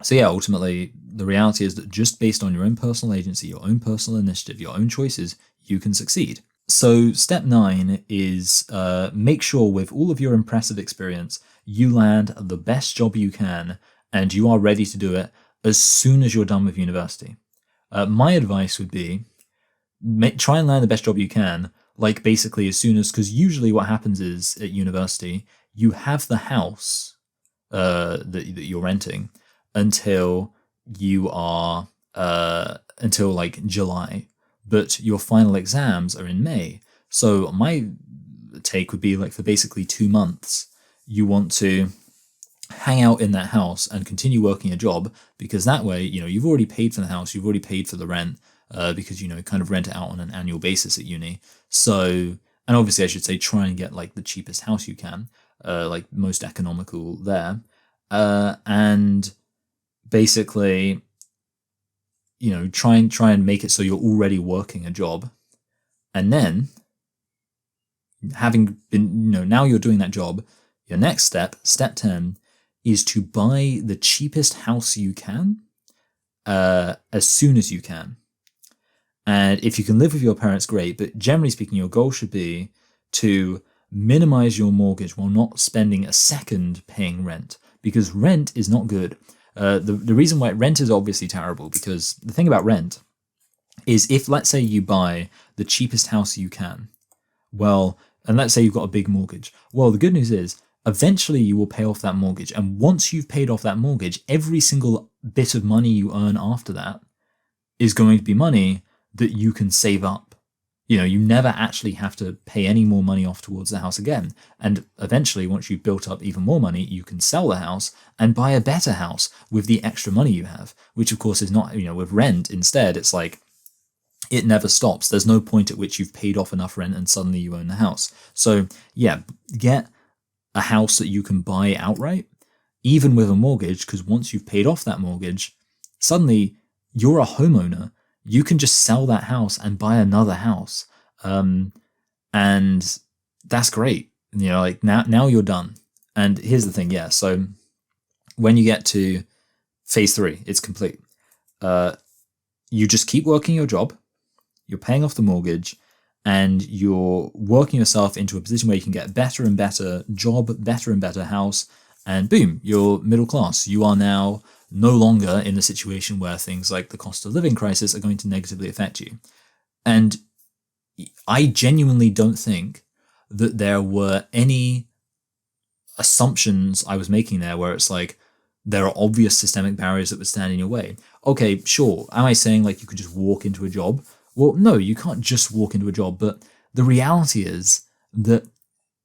So yeah, ultimately, the reality is that just based on your own personal agency, your own personal initiative, your own choices, you can succeed. So step 9 is make sure with all of your impressive experience, you land the best job you can, and you are ready to do it as soon as you're done with university. My advice would be try and land the best job you can, like basically as soon as, because usually what happens is at university, you have the house that you're renting until you are, until like July, but your final exams are in May. So my take would be like for basically 2 months, you want to hang out in that house and continue working a job, because that way, you've already paid for the house, you've already paid for the rent, because, kind of rent it out on an annual basis at uni. So, and obviously I should say, try and get like the cheapest house you can, like most economical there. And basically, try and make it so you're already working a job. And then having been, now you're doing that job, your next step, step 10, is to buy the cheapest house you can as soon as you can. And if you can live with your parents, great. But generally speaking, your goal should be to minimize your mortgage while not spending a second paying rent, because rent is not good. The reason why rent is obviously terrible, because the thing about rent is if, let's say, you buy the cheapest house you can, well, And let's say you've got a big mortgage. Well, the good news is eventually you will pay off that mortgage. And once you've paid off that mortgage, every single bit of money you earn after that is going to be money that you can save up. You know, you never actually have to pay any more money off towards the house again. And eventually, once you've built up even more money, you can sell the house and buy a better house with the extra money you have, which of course is not, you know, with rent instead, it's like, it never stops. There's no point at which you've paid off enough rent and suddenly you own the house. So yeah, get a house that you can buy outright, even with a mortgage, because once you've paid off that mortgage, suddenly you're a homeowner. You can just sell that house and buy another house. And that's great. You know, like now you're done. And here's the thing. Yeah. So when you get to phase 3, it's complete. You just keep working your job. You're paying off the mortgage and you're working yourself into a position where you can get better and better job, better and better house. And boom, you're middle class. You are now no longer in a situation where things like the cost of living crisis are going to negatively affect you. And I genuinely don't think that there were any assumptions I was making there where it's like there are obvious systemic barriers that would stand in your way. Okay, sure. Am I saying like you could just walk into a job? Well, no, you can't just walk into a job. But the reality is that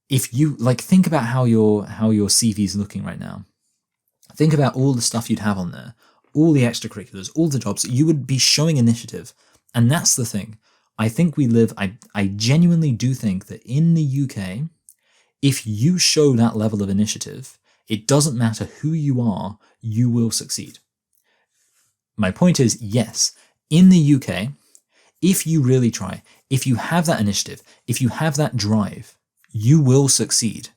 if you like think about how your CV is looking right now, think about all the stuff you'd have on there, all the extracurriculars, all the jobs, you would be showing initiative. And that's the thing. I think I genuinely do think that in the UK, if you show that level of initiative, it doesn't matter who you are, you will succeed. My point is, yes, in the UK, if you really try, if you have that initiative, if you have that drive, you will succeed.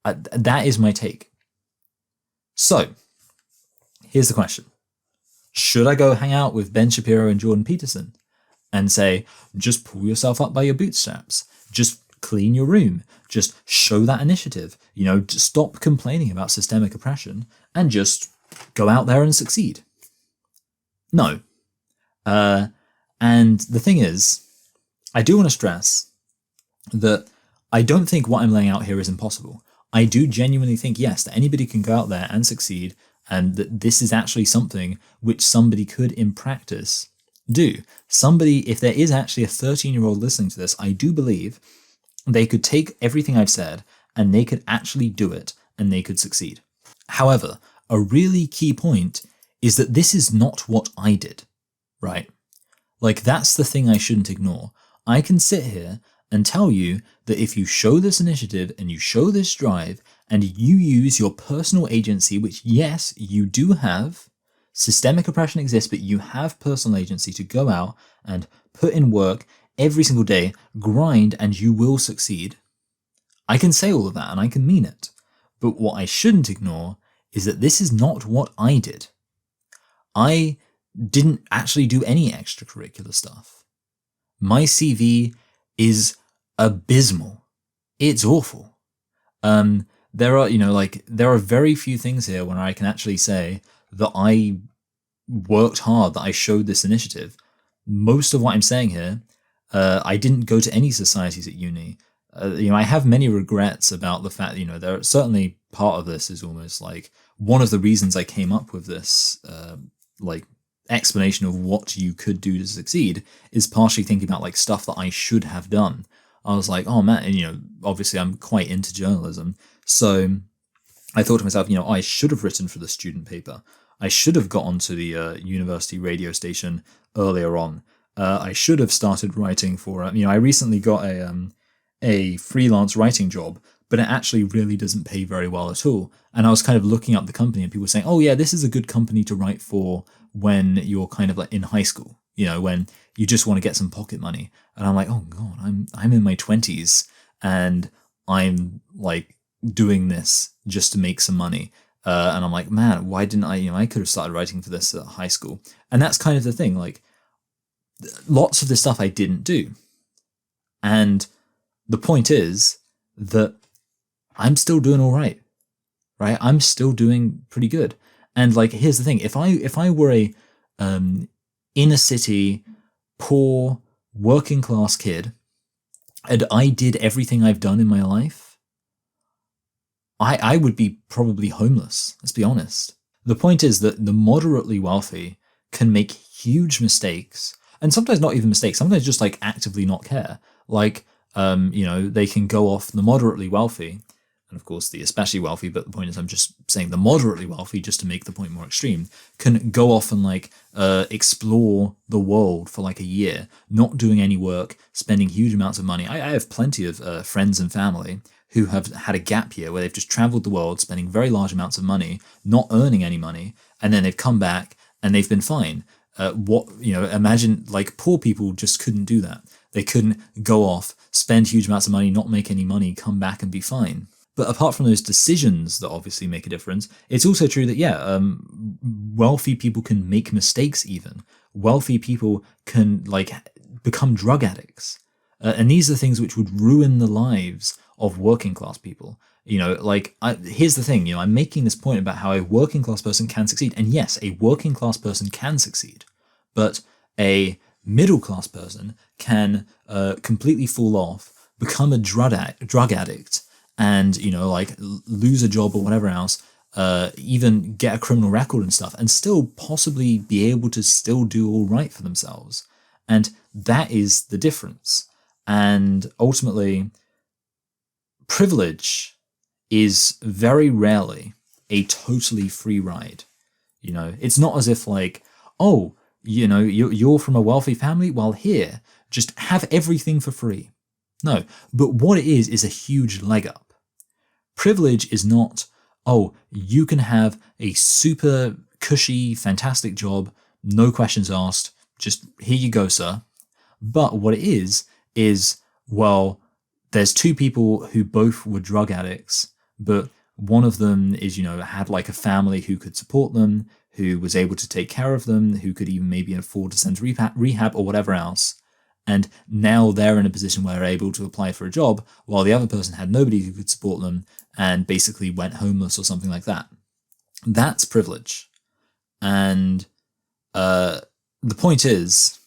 That is my take. So, here's the question. Should I go hang out with Ben Shapiro and Jordan Peterson and say, just pull yourself up by your bootstraps, just clean your room, just show that initiative, you know, just stop complaining about systemic oppression and just go out there and succeed? No. And the thing is, I do want to stress that I don't think what I'm laying out here is impossible. I do genuinely think, yes, that anybody can go out there and succeed, and that this is actually something which somebody could, in practice, do. Somebody, if there is actually a 13-year-old listening to this, I do believe they could take everything I've said and they could actually do it and they could succeed. However, a really key point is that this is not what I did, right? Like, that's the thing I shouldn't ignore. I can sit here and tell you that if you show this initiative and you show this drive and you use your personal agency, which yes, you do have, systemic oppression exists, but you have personal agency to go out and put in work every single day, grind, and you will succeed. I can say all of that and I can mean it. But what I shouldn't ignore is that this is not what I did. I didn't actually do any extracurricular stuff. My CV is abysmal. It's awful. There are very few things here where I can actually say that I worked hard, that I showed this initiative. Most of what I'm saying here, I didn't go to any societies at uni. I have many regrets about the fact, there certainly part of this is almost like one of the reasons I came up with this, explanation of what you could do to succeed is partially thinking about stuff that I should have done. I was like, oh man, and obviously I'm quite into journalism. So I thought to myself, I should have written for the student paper. I should have got onto the university radio station earlier on. I should have started writing for, I recently got a freelance writing job, but it actually really doesn't pay very well at all. And I was kind of looking up the company and people were saying, oh yeah, this is a good company to write for when you're kind of in high school, when you just want to get some pocket money. And I'm like, oh God, I'm in my 20s and I'm doing this just to make some money. And I'm like, man, why didn't I could have started writing for this at high school. And that's kind of the thing, lots of the stuff I didn't do. And the point is that I'm still doing all right? I'm still doing pretty good. And here's the thing, if I were a inner city, poor, working class kid and I did everything I've done in my life, I would be probably homeless, let's be honest. The point is that the moderately wealthy can make huge mistakes, and sometimes not even mistakes, sometimes just like actively not care. Like, they can go off, the moderately wealthy, and of course the especially wealthy, but the point is I'm just saying the moderately wealthy, just to make the point more extreme, can go off and explore the world for like a year, not doing any work, spending huge amounts of money. I have plenty of friends and family who have had a gap year where they've just traveled the world, spending very large amounts of money, not earning any money, and then they've come back and they've been fine. Imagine like poor people just couldn't do that. They couldn't go off, spend huge amounts of money, not make any money, come back and be fine. But apart from those decisions that obviously make a difference, it's also true that, wealthy people can make mistakes even. Wealthy people can become drug addicts. And these are things which would ruin the lives of working class people. Here's the thing, I'm making this point about how a working class person can succeed. And yes, a working class person can succeed, but a middle class person can completely fall off, become a drug addict, and lose a job or whatever else, even get a criminal record and stuff, and still possibly be able to still do all right for themselves. And that is the difference. And ultimately, privilege is very rarely a totally free ride. It's not as if you're from a wealthy family, well, here, just have everything for free. No, but what it is a huge leg up. Privilege is not, you can have a super cushy, fantastic job, no questions asked, just here you go, sir. But what it is, there's two people who both were drug addicts, but one of them is, had like a family who could support them, who was able to take care of them, who could even maybe afford to send to rehab or whatever else. And now they're in a position where they're able to apply for a job, while the other person had nobody who could support them and basically went homeless or something like that. That's privilege. And the point is,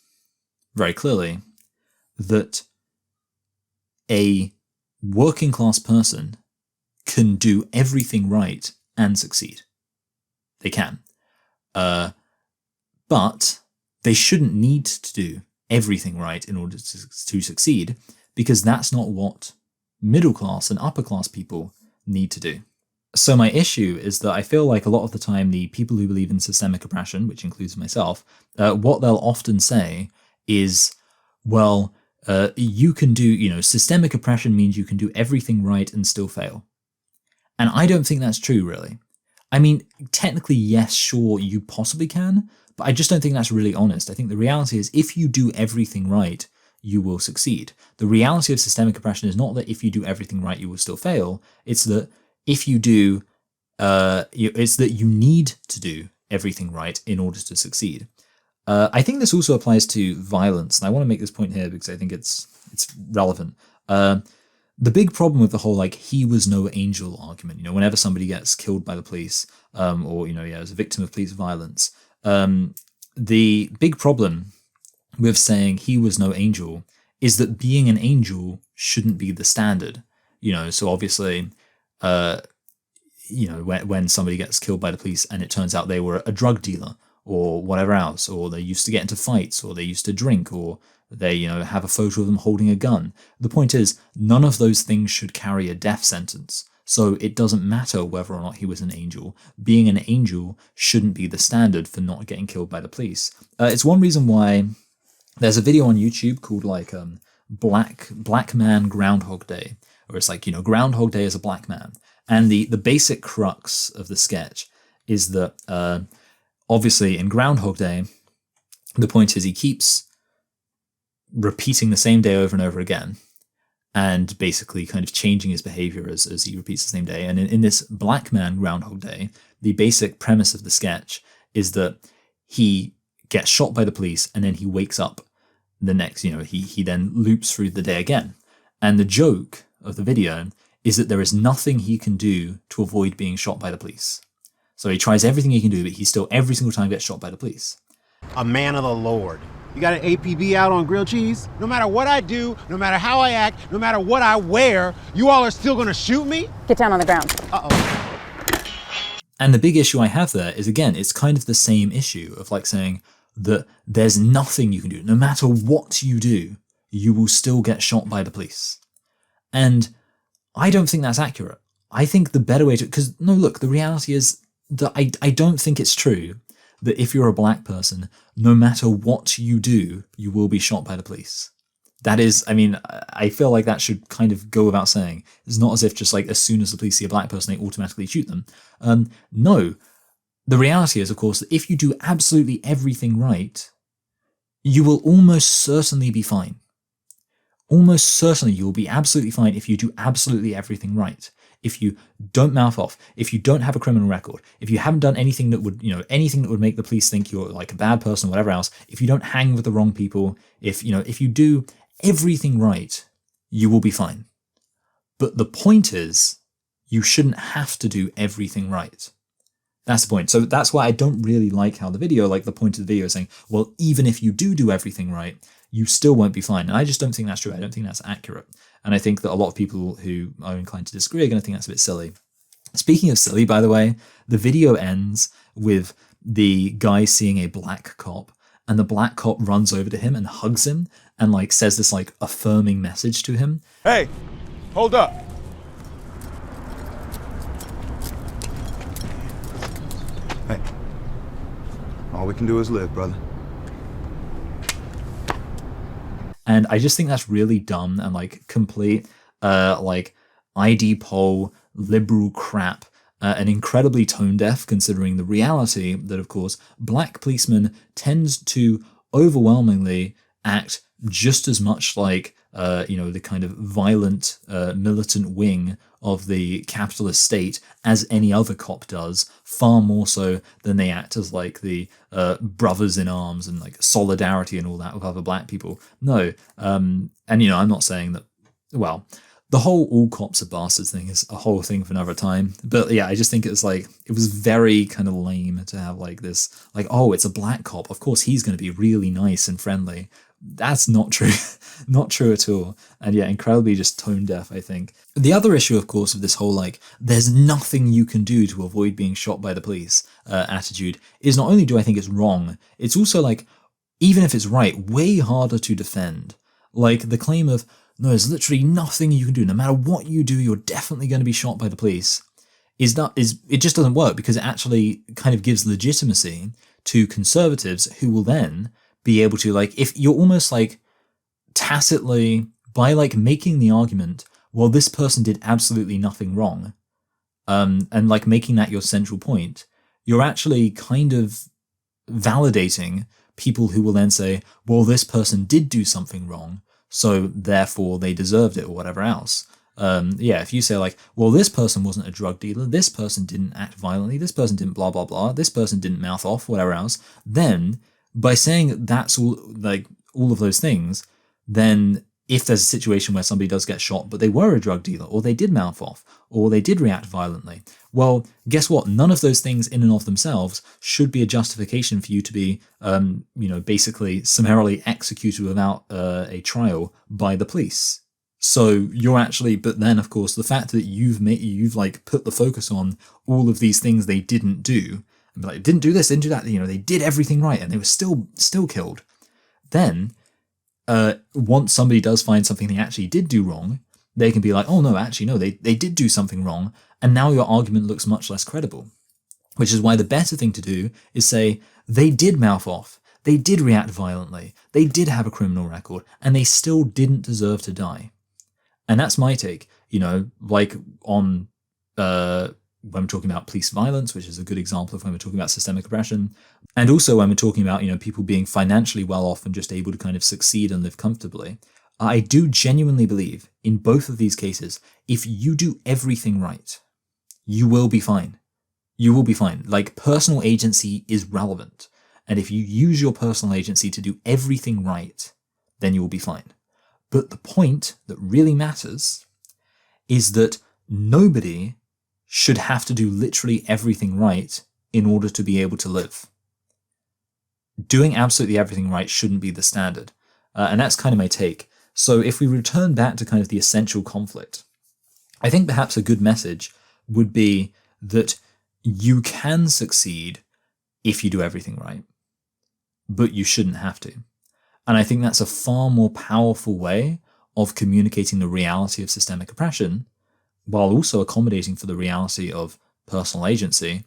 very clearly, that a working class person can do everything right and succeed. They can. But they shouldn't need to do everything right in order to succeed, because that's not what middle class and upper class people need to do. So my issue is that I feel like a lot of the time the people who believe in systemic oppression, which includes myself, what they'll often say is, you can do, systemic oppression means you can do everything right and still fail. And I don't think that's true, really. I mean, technically, yes, sure, you possibly can, but I just don't think that's really honest. I think the reality is if you do everything right, you will succeed. The reality of systemic oppression is not that if you do everything right, you will still fail. It's that if you do, it's that you need to do everything right in order to succeed. I think this also applies to violence, and I want to make this point here because I think it's relevant. The big problem with the whole he was no angel argument, whenever somebody gets killed by the police, or as a victim of police violence, the big problem with saying he was no angel is that being an angel shouldn't be the standard. So obviously, when somebody gets killed by the police and it turns out they were a drug dealer or whatever else, or they used to get into fights, or they used to drink, or they, have a photo of them holding a gun. The point is, none of those things should carry a death sentence. So it doesn't matter whether or not he was an angel. Being an angel shouldn't be the standard for not getting killed by the police. It's one reason why there's a video on YouTube called Black Man Groundhog Day, or it's Groundhog Day is a black man. And the basic crux of the sketch is that obviously in Groundhog Day, the point is he keeps repeating the same day over and over again, and basically kind of changing his behavior as he repeats the same day. And in this Black Man Groundhog Day, the basic premise of the sketch is that he gets shot by the police and then he wakes up the next, he then loops through the day again. And the joke of the video is that there is nothing he can do to avoid being shot by the police. So he tries everything he can do, but he still every single time gets shot by the police. A man of the Lord. You got an APB out on grilled cheese? No matter what I do, no matter how I act, no matter what I wear, you all are still gonna shoot me? Get down on the ground. Uh-oh. And the big issue I have there is, again, it's kind of the same issue of like saying that there's nothing you can do. No matter what you do, you will still get shot by the police. And I don't think that's accurate. I think the better way to, because no, look, the reality is that I don't think it's true that if you're a black person, no matter what you do, you will be shot by the police. That is, I mean, I feel like that should kind of go without saying. It's not as if just like as soon as the police see a black person, they automatically shoot them. No, the reality is, of course, that if you do absolutely everything right, you will almost certainly be fine. Almost certainly you will be absolutely fine if you do absolutely everything right. If you don't mouth off, if you don't have a criminal record, if you haven't done anything that would, anything that would make the police think you're like a bad person or whatever else, if you don't hang with the wrong people, if you do everything right, you will be fine. But the point is, you shouldn't have to do everything right. That's the point. So that's why I don't really like how the point of the video is saying, well, even if you do everything right, you still won't be fine. And I just don't think that's true. I don't think that's accurate. And I think that a lot of people who are inclined to disagree are going to think that's a bit silly. Speaking of silly, by the way, the video ends with the guy seeing a black cop, and the black cop runs over to him and hugs him and like says this like affirming message to him. Hey, hold up. Hey, all we can do is live, brother. And I just think that's really dumb and like complete like ID poll liberal crap and incredibly tone deaf, considering the reality that, of course, black policemen tend to overwhelmingly act just as much like the kind of violent militant wing of the capitalist state as any other cop does, far more so than they act as like the brothers in arms and like solidarity and all that with other black people. No, and I'm not saying that, well, the whole all cops are bastards thing is a whole thing for another time. But yeah, I just think it was very kind of lame to have like this, like, oh, it's a black cop, of course he's going to be really nice and friendly. That's not true. Not true at all. And yeah, incredibly just tone deaf, I think. The other issue, of course, of this whole like, there's nothing you can do to avoid being shot by the police attitude is not only do I think it's wrong, it's also like, even if it's right, way harder to defend. Like the claim of, no, there's literally nothing you can do. No matter what you do, you're definitely going to be shot by the police. It just doesn't work, because it actually kind of gives legitimacy to conservatives who will then be able to, like, if you're almost like tacitly, by like making the argument, well, this person did absolutely nothing wrong, and like making that your central point, you're actually kind of validating people who will then say, well, this person did do something wrong, so therefore they deserved it, or whatever else. If you say like, well, this person wasn't a drug dealer, this person didn't act violently, this person didn't blah, blah, blah, this person didn't mouth off, whatever else, then by saying that's all, like all of those things, then if there's a situation where somebody does get shot, but they were a drug dealer, or they did mouth off, or they did react violently, well, guess what? None of those things in and of themselves should be a justification for you to be, basically summarily executed without a trial by the police. So you're actually, but then of course, the fact that you've like put the focus on all of these things they didn't do, and be like, didn't do this, didn't do that, they did everything right, and they were still killed. Then, once somebody does find something they actually did do wrong, they can be like, oh no, actually no, they did do something wrong, and now your argument looks much less credible. Which is why the better thing to do is say, they did mouth off, they did react violently, they did have a criminal record, and they still didn't deserve to die. And that's my take, like on when we're talking about police violence, which is a good example of when we're talking about systemic oppression, and also when we're talking about, people being financially well off and just able to kind of succeed and live comfortably. I do genuinely believe in both of these cases, if you do everything right, you will be fine. You will be fine. Like, personal agency is relevant. And if you use your personal agency to do everything right, then you will be fine. But the point that really matters is that nobody should have to do literally everything right in order to be able to live. doing absolutely everything right shouldn't be the standard. And that's kind of my take. So if we return back to kind of the essential conflict, I think perhaps a good message would be that you can succeed if you do everything right, but you shouldn't have to. And I think that's a far more powerful way of communicating the reality of systemic oppression while also accommodating for the reality of personal agency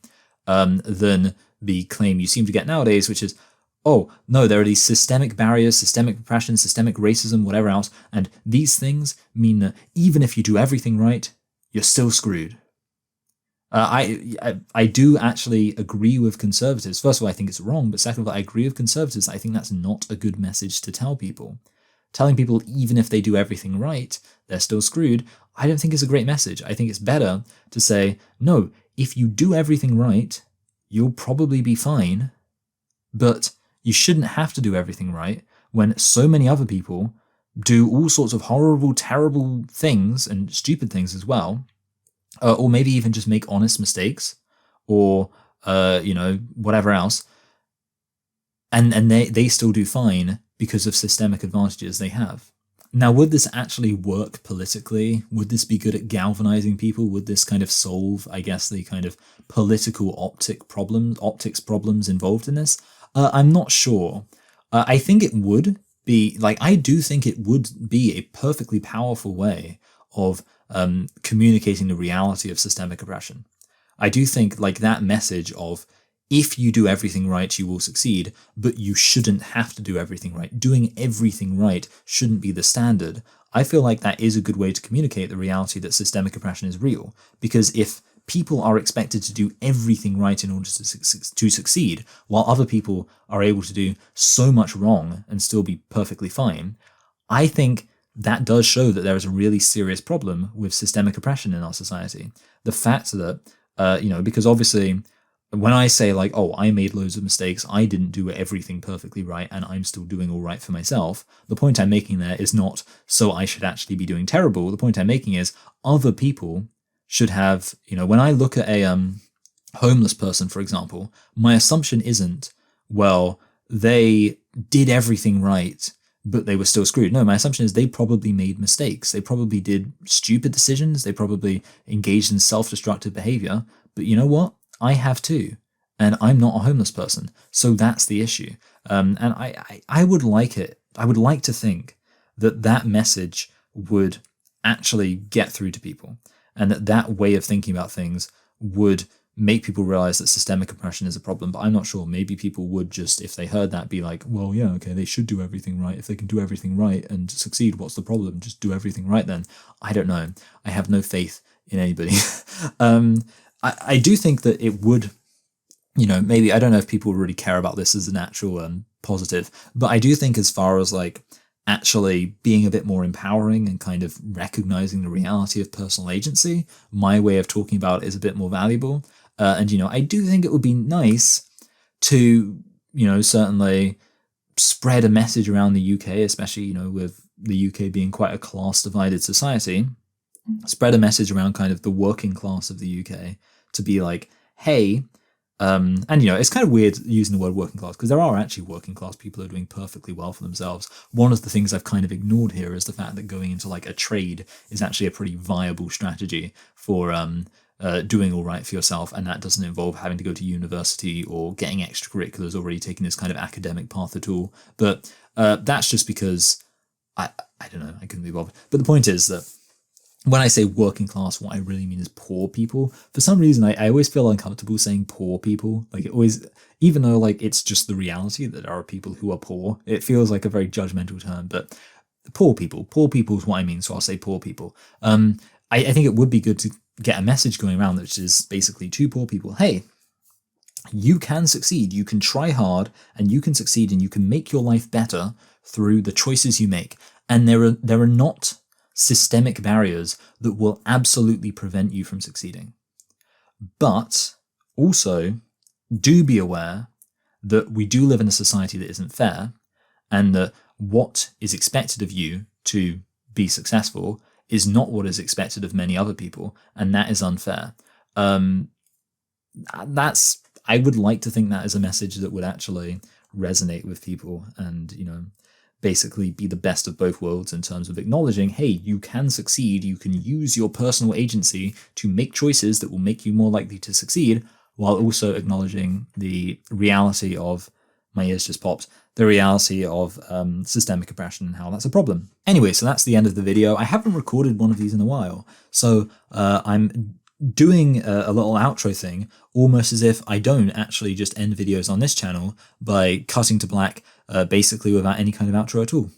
than the claim you seem to get nowadays, which is, oh, no, there are these systemic barriers, systemic oppression, systemic racism, whatever else, and these things mean that even if you do everything right, you're still screwed. I do actually agree with conservatives. First of all, I think it's wrong, but second of all, I agree with conservatives. I think that's not a good message to tell people. Telling people even if they do everything right, they're still screwed, I don't think is a great message. I think it's better to say, no, if you do everything right, you'll probably be fine, but you shouldn't have to do everything right when so many other people do all sorts of horrible, terrible things and stupid things as well. Or maybe even just make honest mistakes, or whatever else, and they still do fine because of systemic advantages they have. Now, would this actually work politically? Would this be good at galvanizing people? Would this kind of solve, I guess, the kind of political optics problems involved in this? I'm not sure. I think it would be, I do think it would be a perfectly powerful way of communicating the reality of systemic oppression. I do think that message of if you do everything right, you will succeed, but you shouldn't have to do everything right. Doing everything right shouldn't be the standard. I feel like that is a good way to communicate the reality that systemic oppression is real, because if people are expected to do everything right in order to succeed, while other people are able to do so much wrong and still be perfectly fine, I think that does show that there is a really serious problem with systemic oppression in our society. The fact that, because obviously when I say I made loads of mistakes, I didn't do everything perfectly right, and I'm still doing all right for myself, the point I'm making there is not so I should actually be doing terrible. The point I'm making is other people should have, when I look at a homeless person, for example, my assumption isn't, well, they did everything right, but they were still screwed. No, my assumption is they probably made mistakes. They probably did stupid decisions. They probably engaged in self-destructive behavior. But you know what? I have too. And I'm not a homeless person. So that's the issue. And I would like it. I would like to think that message would actually get through to people, and that way of thinking about things would make people realize that systemic oppression is a problem. But I'm not sure. Maybe people would just, if they heard that, be like, well, yeah, okay, they should do everything right. If they can do everything right and succeed, what's the problem? Just do everything right then. I don't know. I have no faith in anybody. I do think that it would, maybe, I don't know if people really care about this as an actual positive, but I do think as far as actually being a bit more empowering and kind of recognizing the reality of personal agency, my way of talking about it is a bit more valuable. And I do think it would be nice to, certainly spread a message around the UK, especially, with the UK being quite a class-divided society, spread a message around kind of the working class of the UK to be like, hey, and it's kind of weird using the word working class because there are actually working class people who are doing perfectly well for themselves. One of the things I've kind of ignored here is the fact that going into a trade is actually a pretty viable strategy for doing all right for yourself, and that doesn't involve having to go to university or getting extracurriculars or really taking this kind of academic path at all. But that's just because I don't know, I couldn't be bothered. But the point is that when I say working class, what I really mean is poor people. For some reason, I always feel uncomfortable saying poor people. It always, even though it's just the reality that there are people who are poor, it feels like a very judgmental term. But poor people is what I mean. So I'll say poor people. I think it would be good to get a message going around which is basically to poor people, hey, you can succeed. You can try hard and you can succeed and you can make your life better through the choices you make. And there are not systemic barriers that will absolutely prevent you from succeeding. But also, do be aware that we do live in a society that isn't fair, and that what is expected of you to be successful is not what is expected of many other people, and that is unfair. I would like to think that is a message that would actually resonate with people and, you know, basically be the best of both worlds in terms of acknowledging, hey, you can succeed, you can use your personal agency to make choices that will make you more likely to succeed, while also acknowledging the reality of, my ears just popped, the reality of systemic oppression and how that's a problem. Anyway, so that's the end of the video. I haven't recorded one of these in a while, so I'm doing a little outro thing, almost as if I don't actually just end videos on this channel by cutting to black basically without any kind of outro at all.